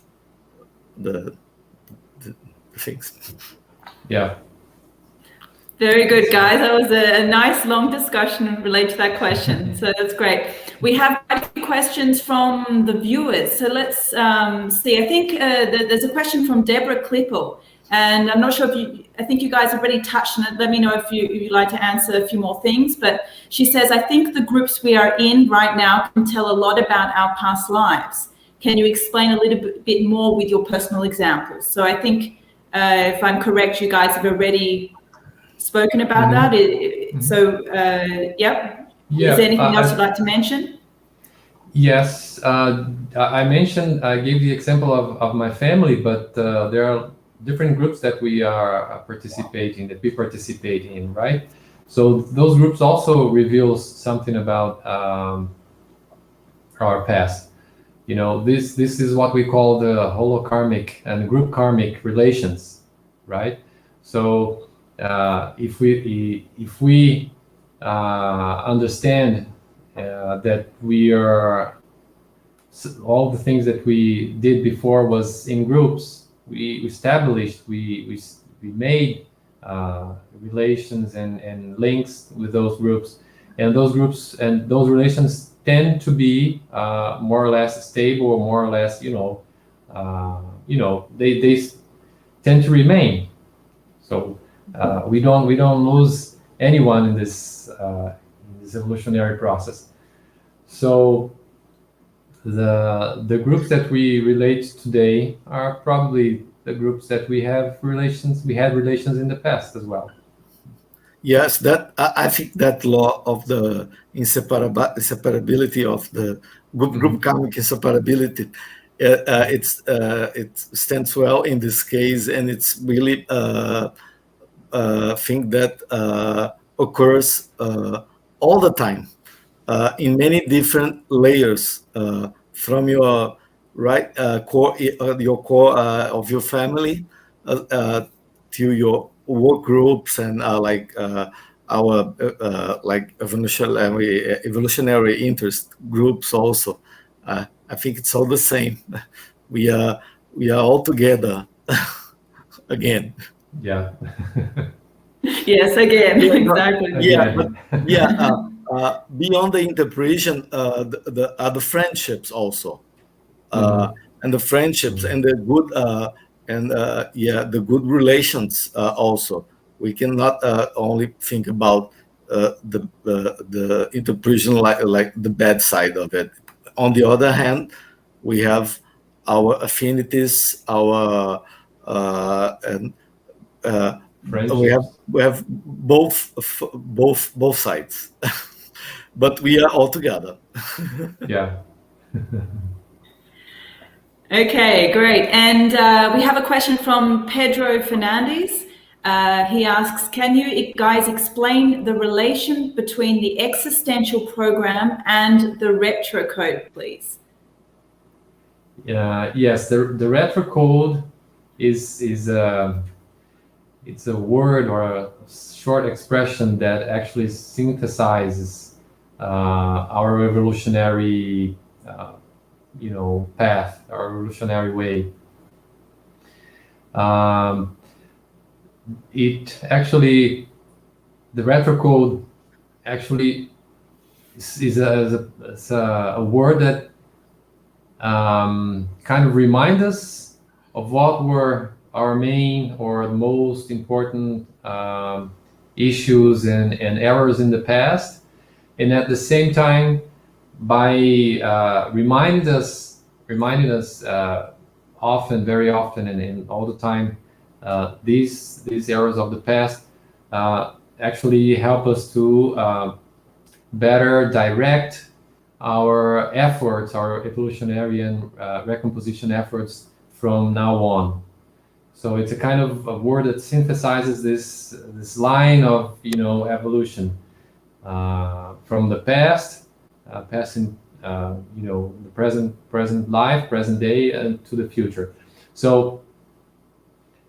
the things. Yeah. Very good, guys. That was a nice long discussion related to that question. So that's great. We have a few questions from the viewers. So let's see. I think there's a question from Deborah Klippel. And I'm not sure if I think you guys have already touched on it. Let me know if you'd like to answer a few more things. But she says, I think the groups we are in right now can tell a lot about our past lives. Can you explain a little bit more with your personal examples? So I think, if I'm correct, you guys have already spoken about that. So, yep. Yeah. Is there anything else you'd like to mention? Yes, I gave the example of my family, but there are different groups that we participate in, right? So those groups also reveal something about our past. This is what we call the holokarmic and group karmic relations, right? So if we understand that we are, all the things that we did before was in groups, we established, we made relations and links with those groups, and those relations tend to be more or less stable, or more or less, they tend to remain. So we don't lose anyone in this evolutionary process. So the groups that we relate today are probably the groups that we had relations in the past as well. Yes, that I think that law of the inseparability of the group karmic inseparability, it stands well in this case, and it's really thing that occurs all the time in many different layers, from your core, your core of your family, to your work groups, and our like evolutionary interest groups also. I think it's all the same. We are all together again. Yeah. Yes, again. Exactly. Beyond the interpretation, the friendships also, and the friendships and the good the good relations also. We cannot only think about the interpretation like the bad side of it. On the other hand, we have our affinities, our and we have both sides, but we are all together. Yeah. Okay, great. And we have a question from Pedro Fernandez. He asks, can you guys explain the relation between the existential program and the retro code, please? Yes, the retro code is it's a word or a short expression that actually synthesizes our evolutionary path, our evolutionary way. The retro code actually is a word that kind of reminds us of what were our main or most important issues and errors in the past, and at the same time, by reminding us often, very often, and all the time, these errors of the past actually help us to better direct our efforts, our evolutionary and recomposition efforts from now on. So it's a kind of a word that synthesizes this line of evolution from the past, passing the present life, present day, and to the future. So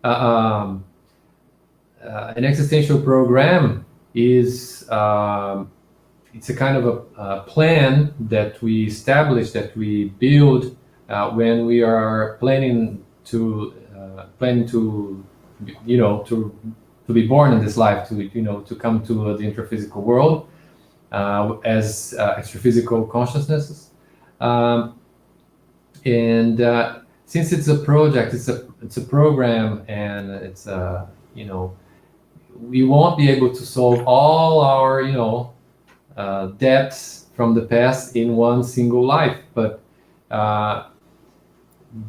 an existential program is it's a kind of a plan that we establish, that we build when we are planning to to be born in this life, to come to the intraphysical world as extraphysical consciousnesses. And since it's a project, it's a program, and it's we won't be able to solve all our debts from the past in one single life, but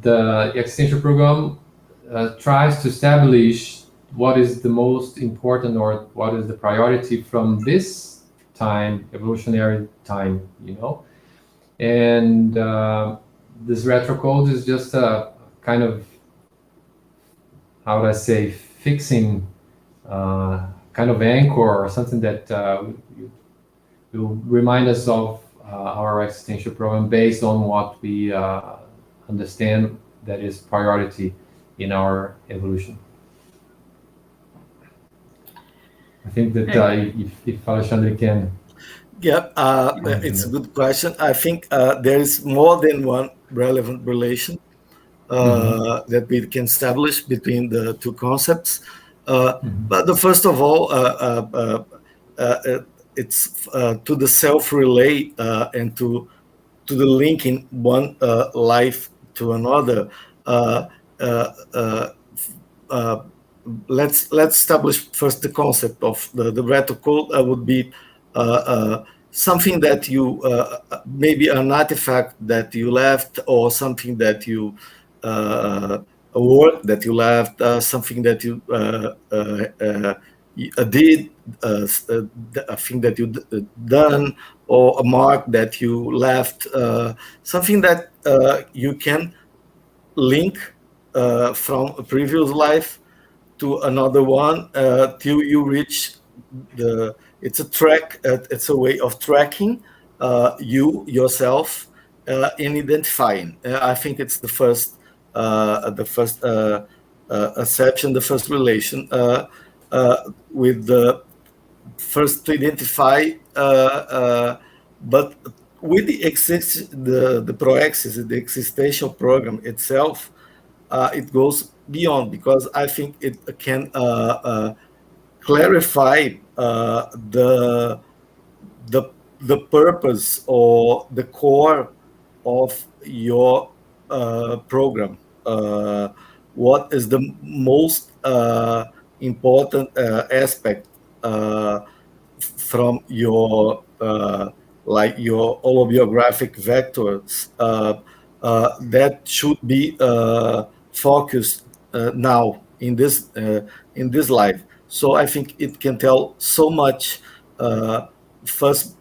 the existential program tries to establish what is the most important, or what is the priority from this time, evolutionary time, and this retro code is just a kind of, how would I say, fixing kind of anchor, or something that will remind us of our existential program based on what we understand that is priority in our evolution. I think that if Alexandre can. Yeah, it's a good question. I think there is more than one relevant relation that we can establish between the two concepts. But first of all, it's to the self-relay and to the linking one life to another. Let's establish first the concept of the retro code. Would be something that you maybe an artifact that you left, or something that you a work that you left, something that you did, a thing that you done, or a mark that you left, something that you can link from a previous life to another one till you reach it's a track, it's a way of tracking yourself and identifying. I think it's the first acception, the first relation with the first to identify, but with the Proexis, the existential program itself, it goes beyond, because I think it can clarify the purpose or the core of your program. What is the most important aspect from your like your autobiographic vectors that should be focused now in this life. So I think it can tell so much. First,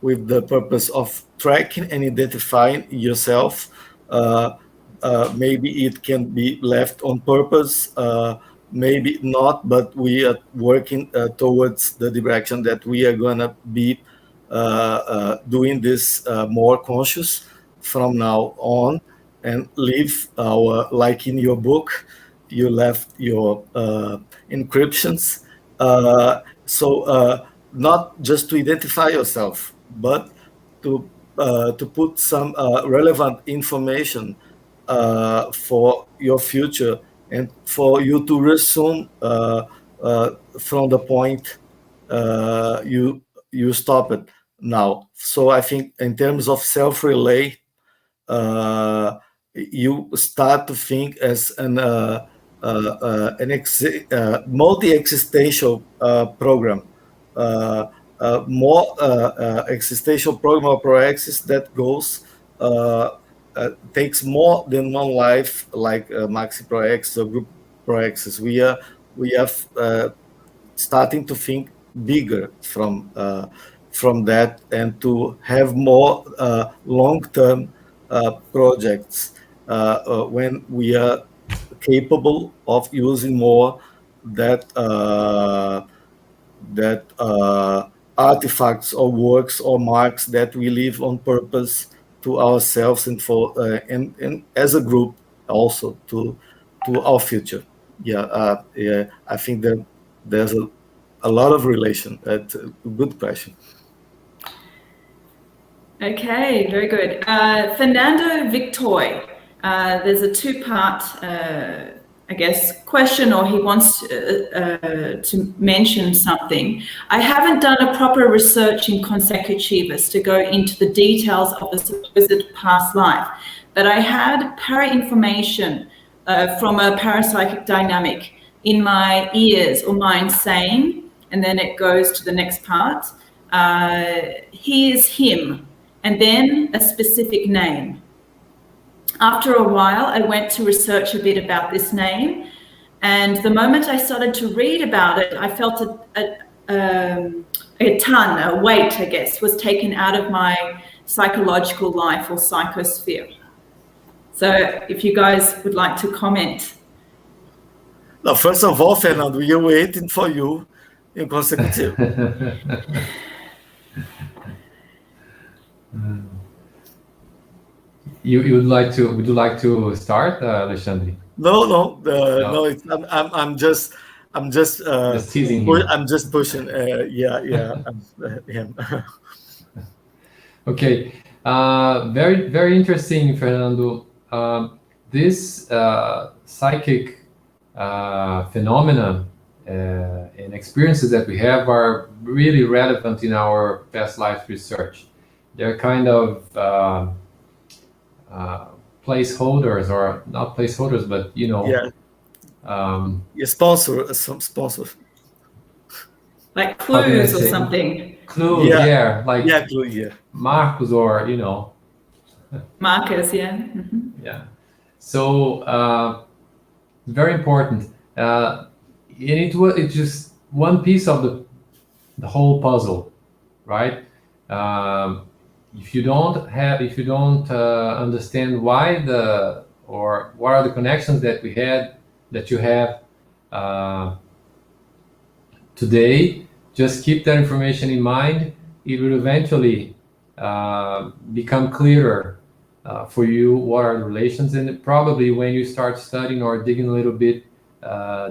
with the purpose of tracking and identifying yourself. Maybe it can be left on purpose, maybe not, but we are working towards the direction that we are going to be doing this more conscious from now on, and live our, like in your book, you left your encryptions. So not just to identify yourself, but to put some relevant information for your future, and for you to resume from the point you stop it now. So I think in terms of self-relay, you start to think as an multi-existential program, more existential program of Proexis that goes takes more than one life, like Maxi Proexis or Group Proexis. We are starting to think bigger from that, and to have more long-term projects when we are capable of using more that artifacts or works or marks that we leave on purpose to ourselves, and for and as a group also to our future. I think that there's a a lot of relation. That's a good question. Okay, very good. Fernando Victoy, there's a two-part, I guess, question, or he wants to mention something. I haven't done a proper research in consecutives to go into the details of the supposed past life, but I had para-information from a parapsychic dynamic in my ears or mind saying, and then it goes to the next part, he is him, and then a specific name. After a while, I went to research a bit about this name, and the moment I started to read about it, I felt a weight, I guess, was taken out of my psychological life or psychosphere. So if you guys would like to comment. Now, first of all, Fernando, we are waiting for you in consecutive. Would you like to start, Alexandre? No. It's, I'm just teasing you. I'm just pushing. Yeah. Okay. Very interesting, Fernando. This psychic phenomena and experiences that we have are really relevant in our past life research. They're kind of placeholders, or not placeholders, but some sponsors, like clues or something. Clues, yeah. Clue, yeah. Marcos, or markers, yeah. Mm-hmm. Yeah. So very important. It's just one piece of the whole puzzle, right? If you don't understand why or what are the connections that you have today, just keep that information in mind. It will eventually become clearer for you what are the relations, and probably when you start studying or digging a little bit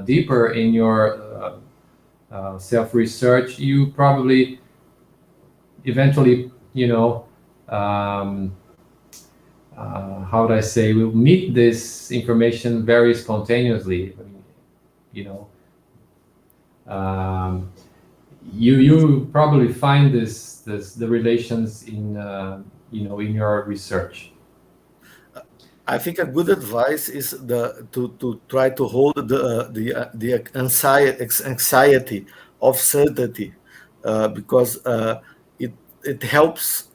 deeper in your self-research, you probably eventually how would I say, we'll meet this information very spontaneously. You probably find the relations in in your research. I think a good advice is to try to hold the anxiety of certainty, because it helps.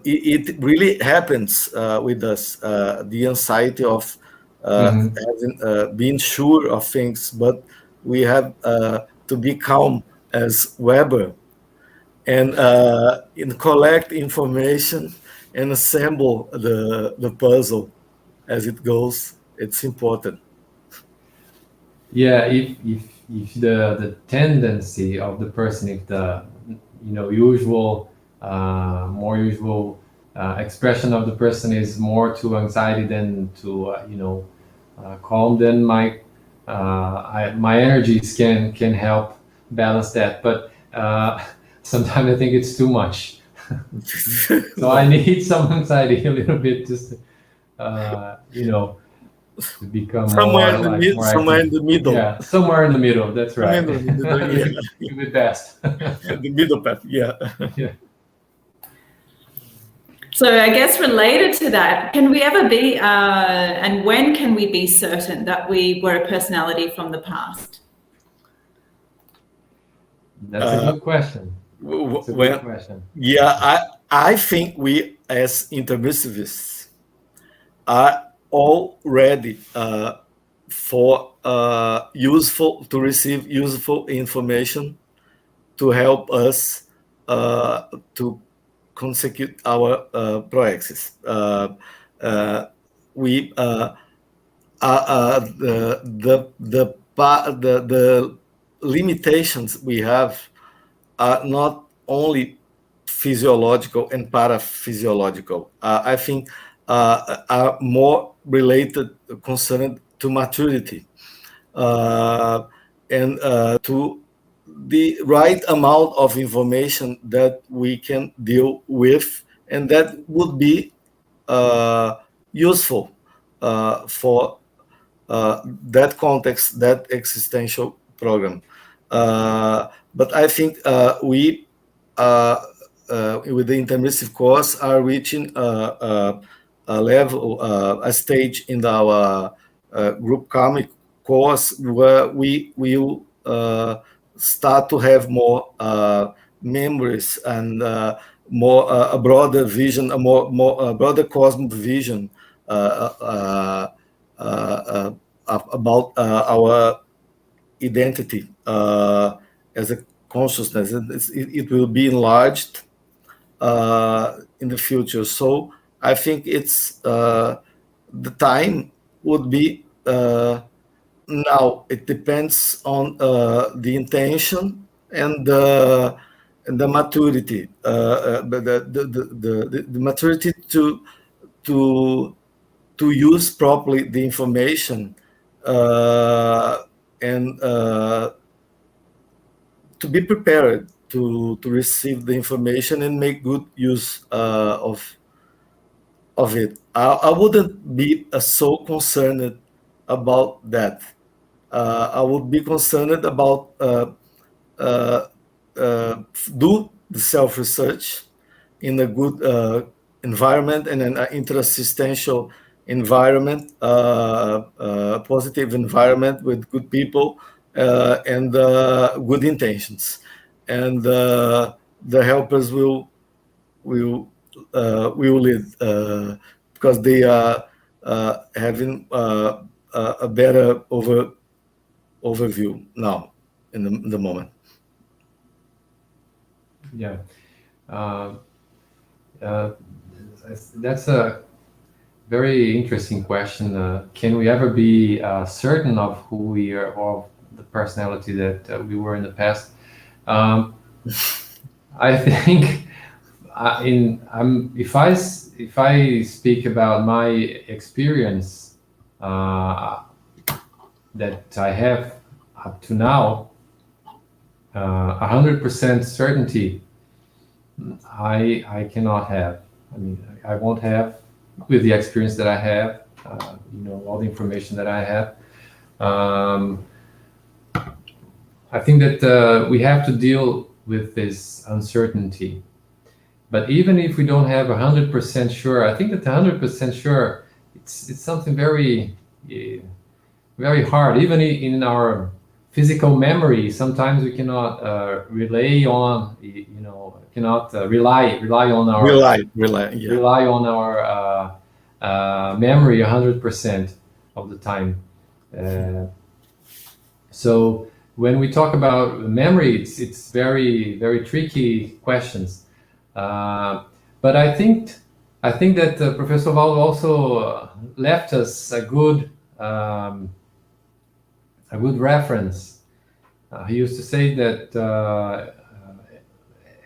It really happens with us, the anxiety of being sure of things, but we have to be calm as Weber and collect information and assemble the puzzle as it goes. It's important. Yeah, if the tendency of the person, if the more usual expression of the person is more to anxiety than to calm, then my energies can help balance that. But sometimes I think it's too much. So I need some anxiety a little bit, just to become somewhere in the middle. Yeah, somewhere in the middle. That's right. Yeah. The best. The middle path. Yeah. Yeah. So I guess related to that, can we ever be, and when can we be certain that we were a personality from the past? That's a good question. Good question. Yeah, I think we as intermissivists are all ready to receive useful information to help us to consecute our Proexis. The limitations we have are not only physiological and paraphysiological. I think are more related, concerned to maturity. and to the right amount of information that we can deal with, and that would be useful for that context, that existential program. But I think we, with the intermissive course, are reaching a level, a stage in our group karmic course where we will start to have more memories and more a broader vision, a more broader cosmic vision about our identity as a consciousness. It will be enlarged in the future. So I think it's the time would be now. It depends on the intention and the maturity, the maturity to use properly the information and to be prepared to receive the information and make good use of it. I wouldn't be so concerned about that. I would be concerned about do the self-research in a good environment and an interassistential environment, positive environment with good people and good intentions, and the helpers will lead because they are having a better overview now in the moment. Yeah. That's a very interesting question. Can we ever be certain of who we are or the personality that we were in the past? I think if I speak about my experience that I have up to now, 100% certainty I cannot have. I mean, I won't have with the experience that I have, all the information that I have. I think that we have to deal with this uncertainty. But even if we don't have 100% sure, I think that 100% sure, it's something very, very hard. Even in our physical memory, sometimes we cannot rely on, cannot rely on our rely on our memory 100% of the time. So when we talk about memory, it's very, very tricky questions. But I think that Professor Valdo also left us a good reference. He used to say that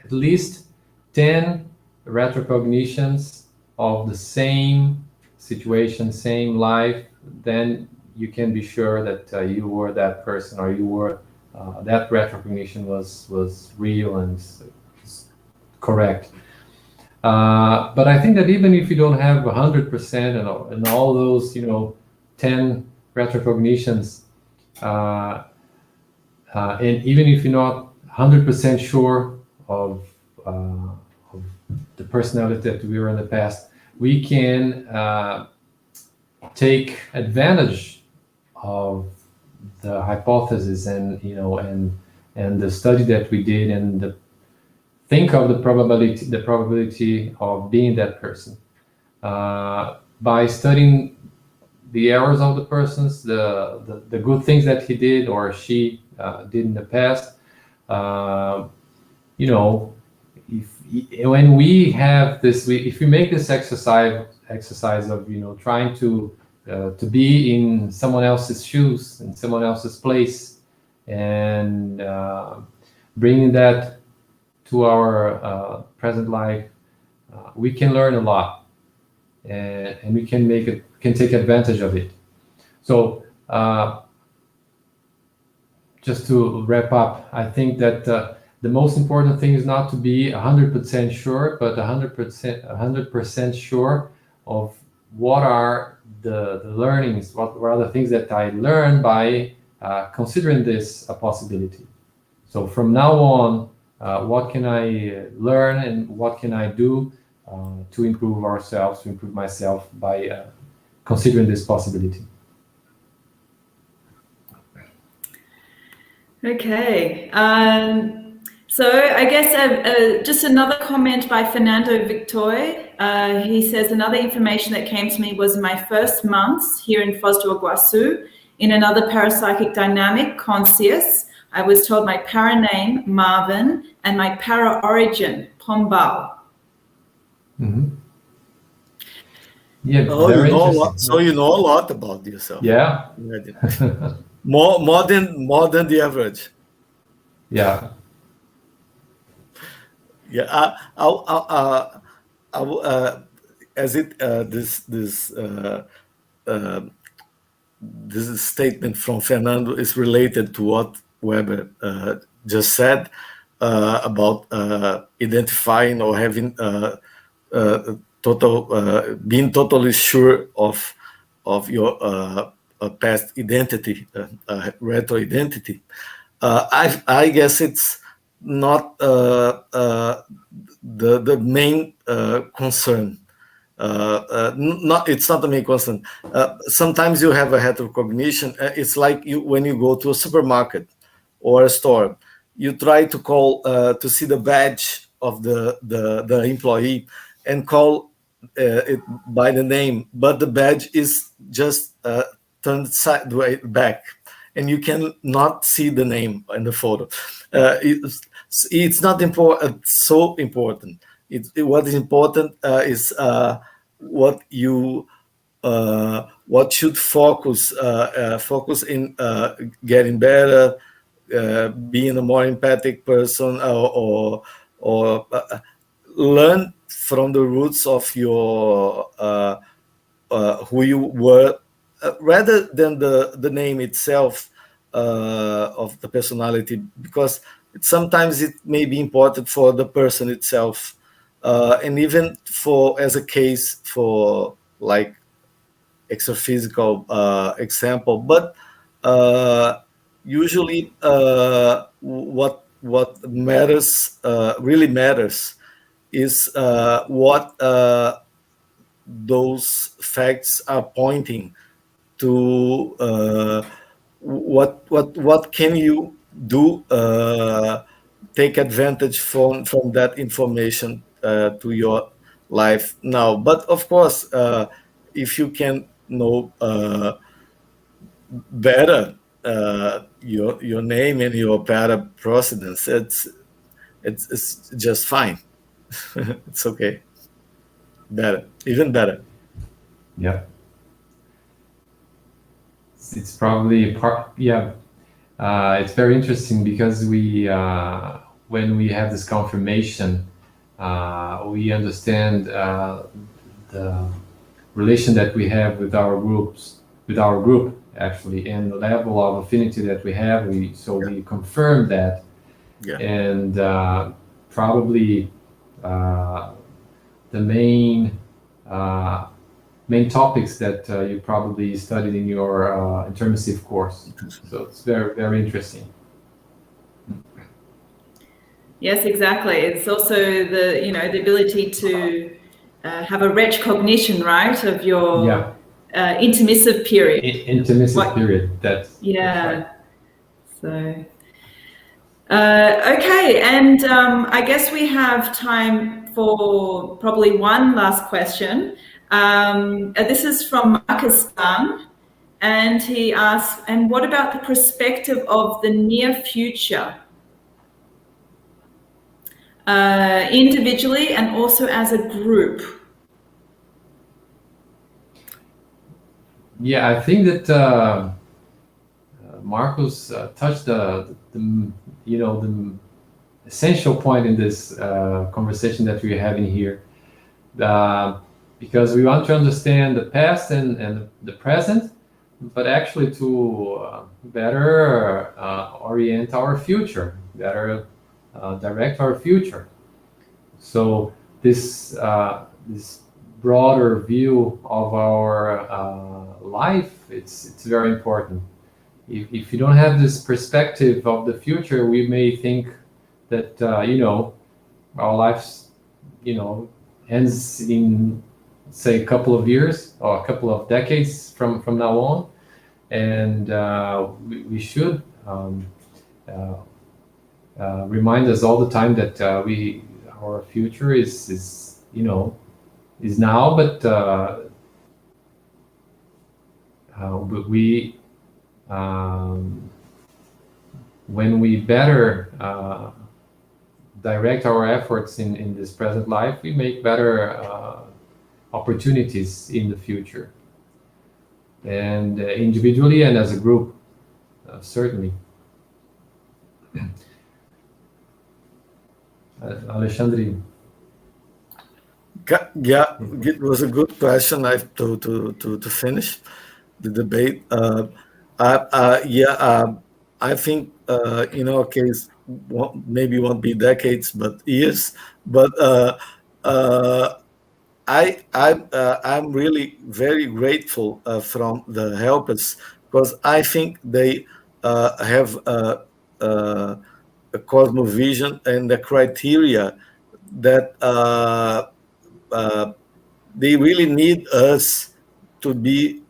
at least 10 retrocognitions of the same situation, same life, then you can be sure that you were that person, or you were that retrocognition was real and correct. But I think that even if you don't have 100% and all those 10 retrocognitions, and even if you're not 100% sure of the personality that we were in the past, we can take advantage of the hypothesis and the study that we did, and think of the probability of being that person by studying the errors of the persons, the good things that he did or she did in the past. When we have this, if we make this exercise of trying to be in someone else's shoes, in someone else's place, and bringing that to our present life, we can learn a lot, and we can take advantage of it. So just to wrap up, I think that the most important thing is not to be 100% sure, but 100% sure of what are the learnings, what are the things that I learned by considering this a possibility. So from now on, what can I learn and what can I do to improve ourselves, to improve myself by considering this possibility? Okay. So I guess just another comment by Fernando Victoy. He says, another information that came to me was in my first months here in Foz do Iguaçu, in another parapsychic dynamic, conscious, I was told my para name, Marvin, and my para origin, Pombal. Mm-hmm. Yeah, oh, very you know a interesting. lot, so you know a lot about yourself. Yeah. more than the average. Yeah. Yeah. As it this statement from Fernando is related to what Weber just said about identifying or having being totally sure of your past identity, retro identity. I guess it's not the main concern. It's not the main concern. Sometimes you have a heterocognition. It's like when you go to a supermarket or a store, you try to call to see the badge of the employee and call it by the name, but the badge is just turned sideways back, and you can not see the name in the photo. It's not important. So important. What is important is what should focus in getting better, being a more empathic person, or learn from the roots of your who you were, rather than the name itself of the personality, because sometimes it may be important for the person itself, and even for as a case for like extraphysical example. But usually what matters, really matters, is what those facts are pointing to. What can you do, take advantage from that information to your life now? But of course, if you can know better your name and your para procedence, it's just fine. It's okay. Better, even better. Yeah. It's probably part. Yeah. It's very interesting because we, when we have this confirmation, we understand the relation that we have with our group actually, and the level of affinity that we have. We confirm that, Yeah. and probably the main topics that you probably studied in your intermissive course. So it's very, very interesting. Yes, exactly. It's also the ability to have a retrocognition, right, of your intermissive period. Period. That's right. So okay, and I guess we have time for probably one last question. This is from Marcus Stang, and he asks, and what about the perspective of the near future, individually and also as a group? Yeah, I think that Marcus touched the essential point in this conversation that we're having here, because we want to understand the past and the present, but actually to better orient our future, better direct our future. So this broader view of our life, it's very important. If you don't have this perspective of the future, we may think that our lives ends in, say, a couple of years or a couple of decades from now on, and we should remind us all the time that our future is now, but we when we better direct our efforts in this present life, we make better opportunities in the future, and individually and as a group, certainly. Alexandre. Yeah, it was a good question. To finish the debate. I think in our case, maybe won't be decades, but years. But I'm really very grateful from the helpers, because I think they have a cosmovision and the criteria that they really need us to be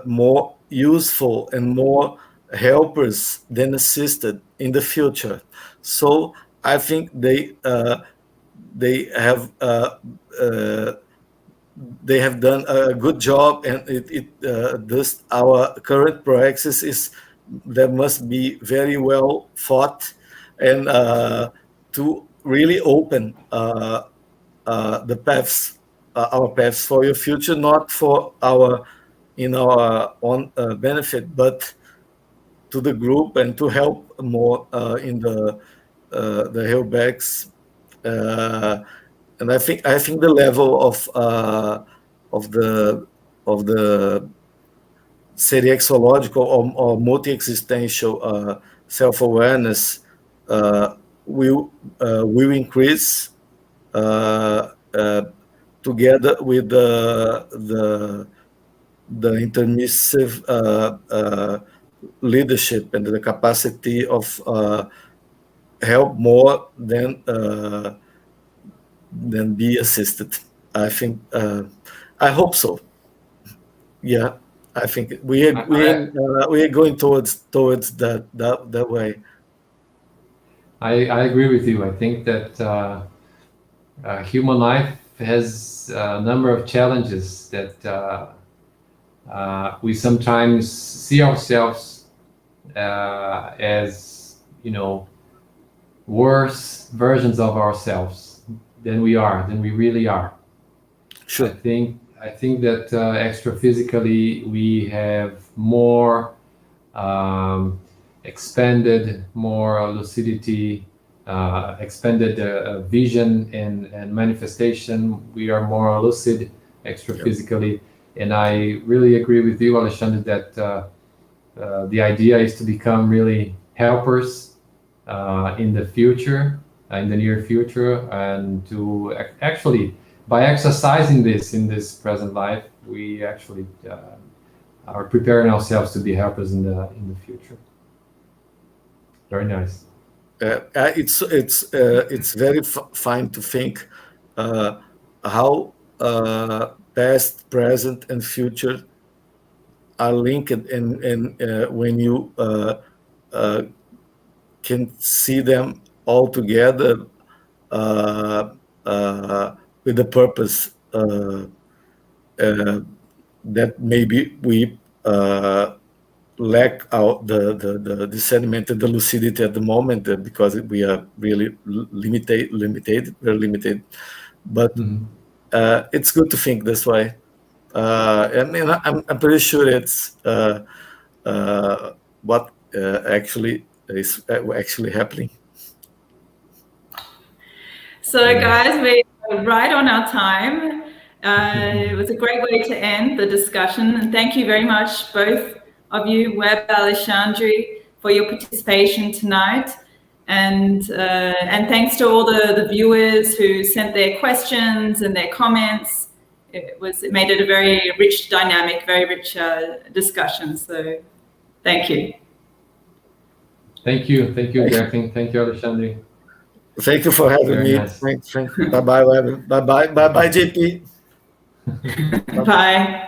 more useful and more helpers than assisted in the future. So I think they have done a good job, and this our current Proexis is that must be very well thought, and to really open the paths, our paths for your future, not for our own benefit, but to the group and to help more in the hillbacks. And I think the level of the seriexological or multi-existential self-awareness will increase together with the intermissive leadership and the capacity of help more than be assisted. I think I hope so. Yeah, I think we are going towards that way. I agree with you. I think that human life has a number of challenges that we sometimes see ourselves as worse versions of ourselves than we really are. Sure. I think that extra physically we have more expanded, more lucidity, expanded vision and manifestation. We are more lucid extra physically. And I really agree with you, Alexandre, that the idea is to become really helpers in the future, in the near future, and to actually, by exercising this in this present life, we actually are preparing ourselves to be helpers in the future. Very nice. It's very fine to think how past, present, and future are linked, and when you can see them all together with the purpose that maybe we lack out the discernment and the lucidity at the moment, because we are really limited, very limited. But it's good to think this way. And I'm pretty sure it's what actually is actually happening. So, guys, we're right on our time. It was a great way to end the discussion, and thank you very much, both of you, Web, Alexandre, for your participation tonight. And thanks to all the viewers who sent their questions and their comments. It made it a very rich dynamic, very rich discussion. So thank you. Thank you, Jacqueline. Thank you, Alexandre. Thank you for having Very me. nice. Thank you. Bye bye, JP. Bye.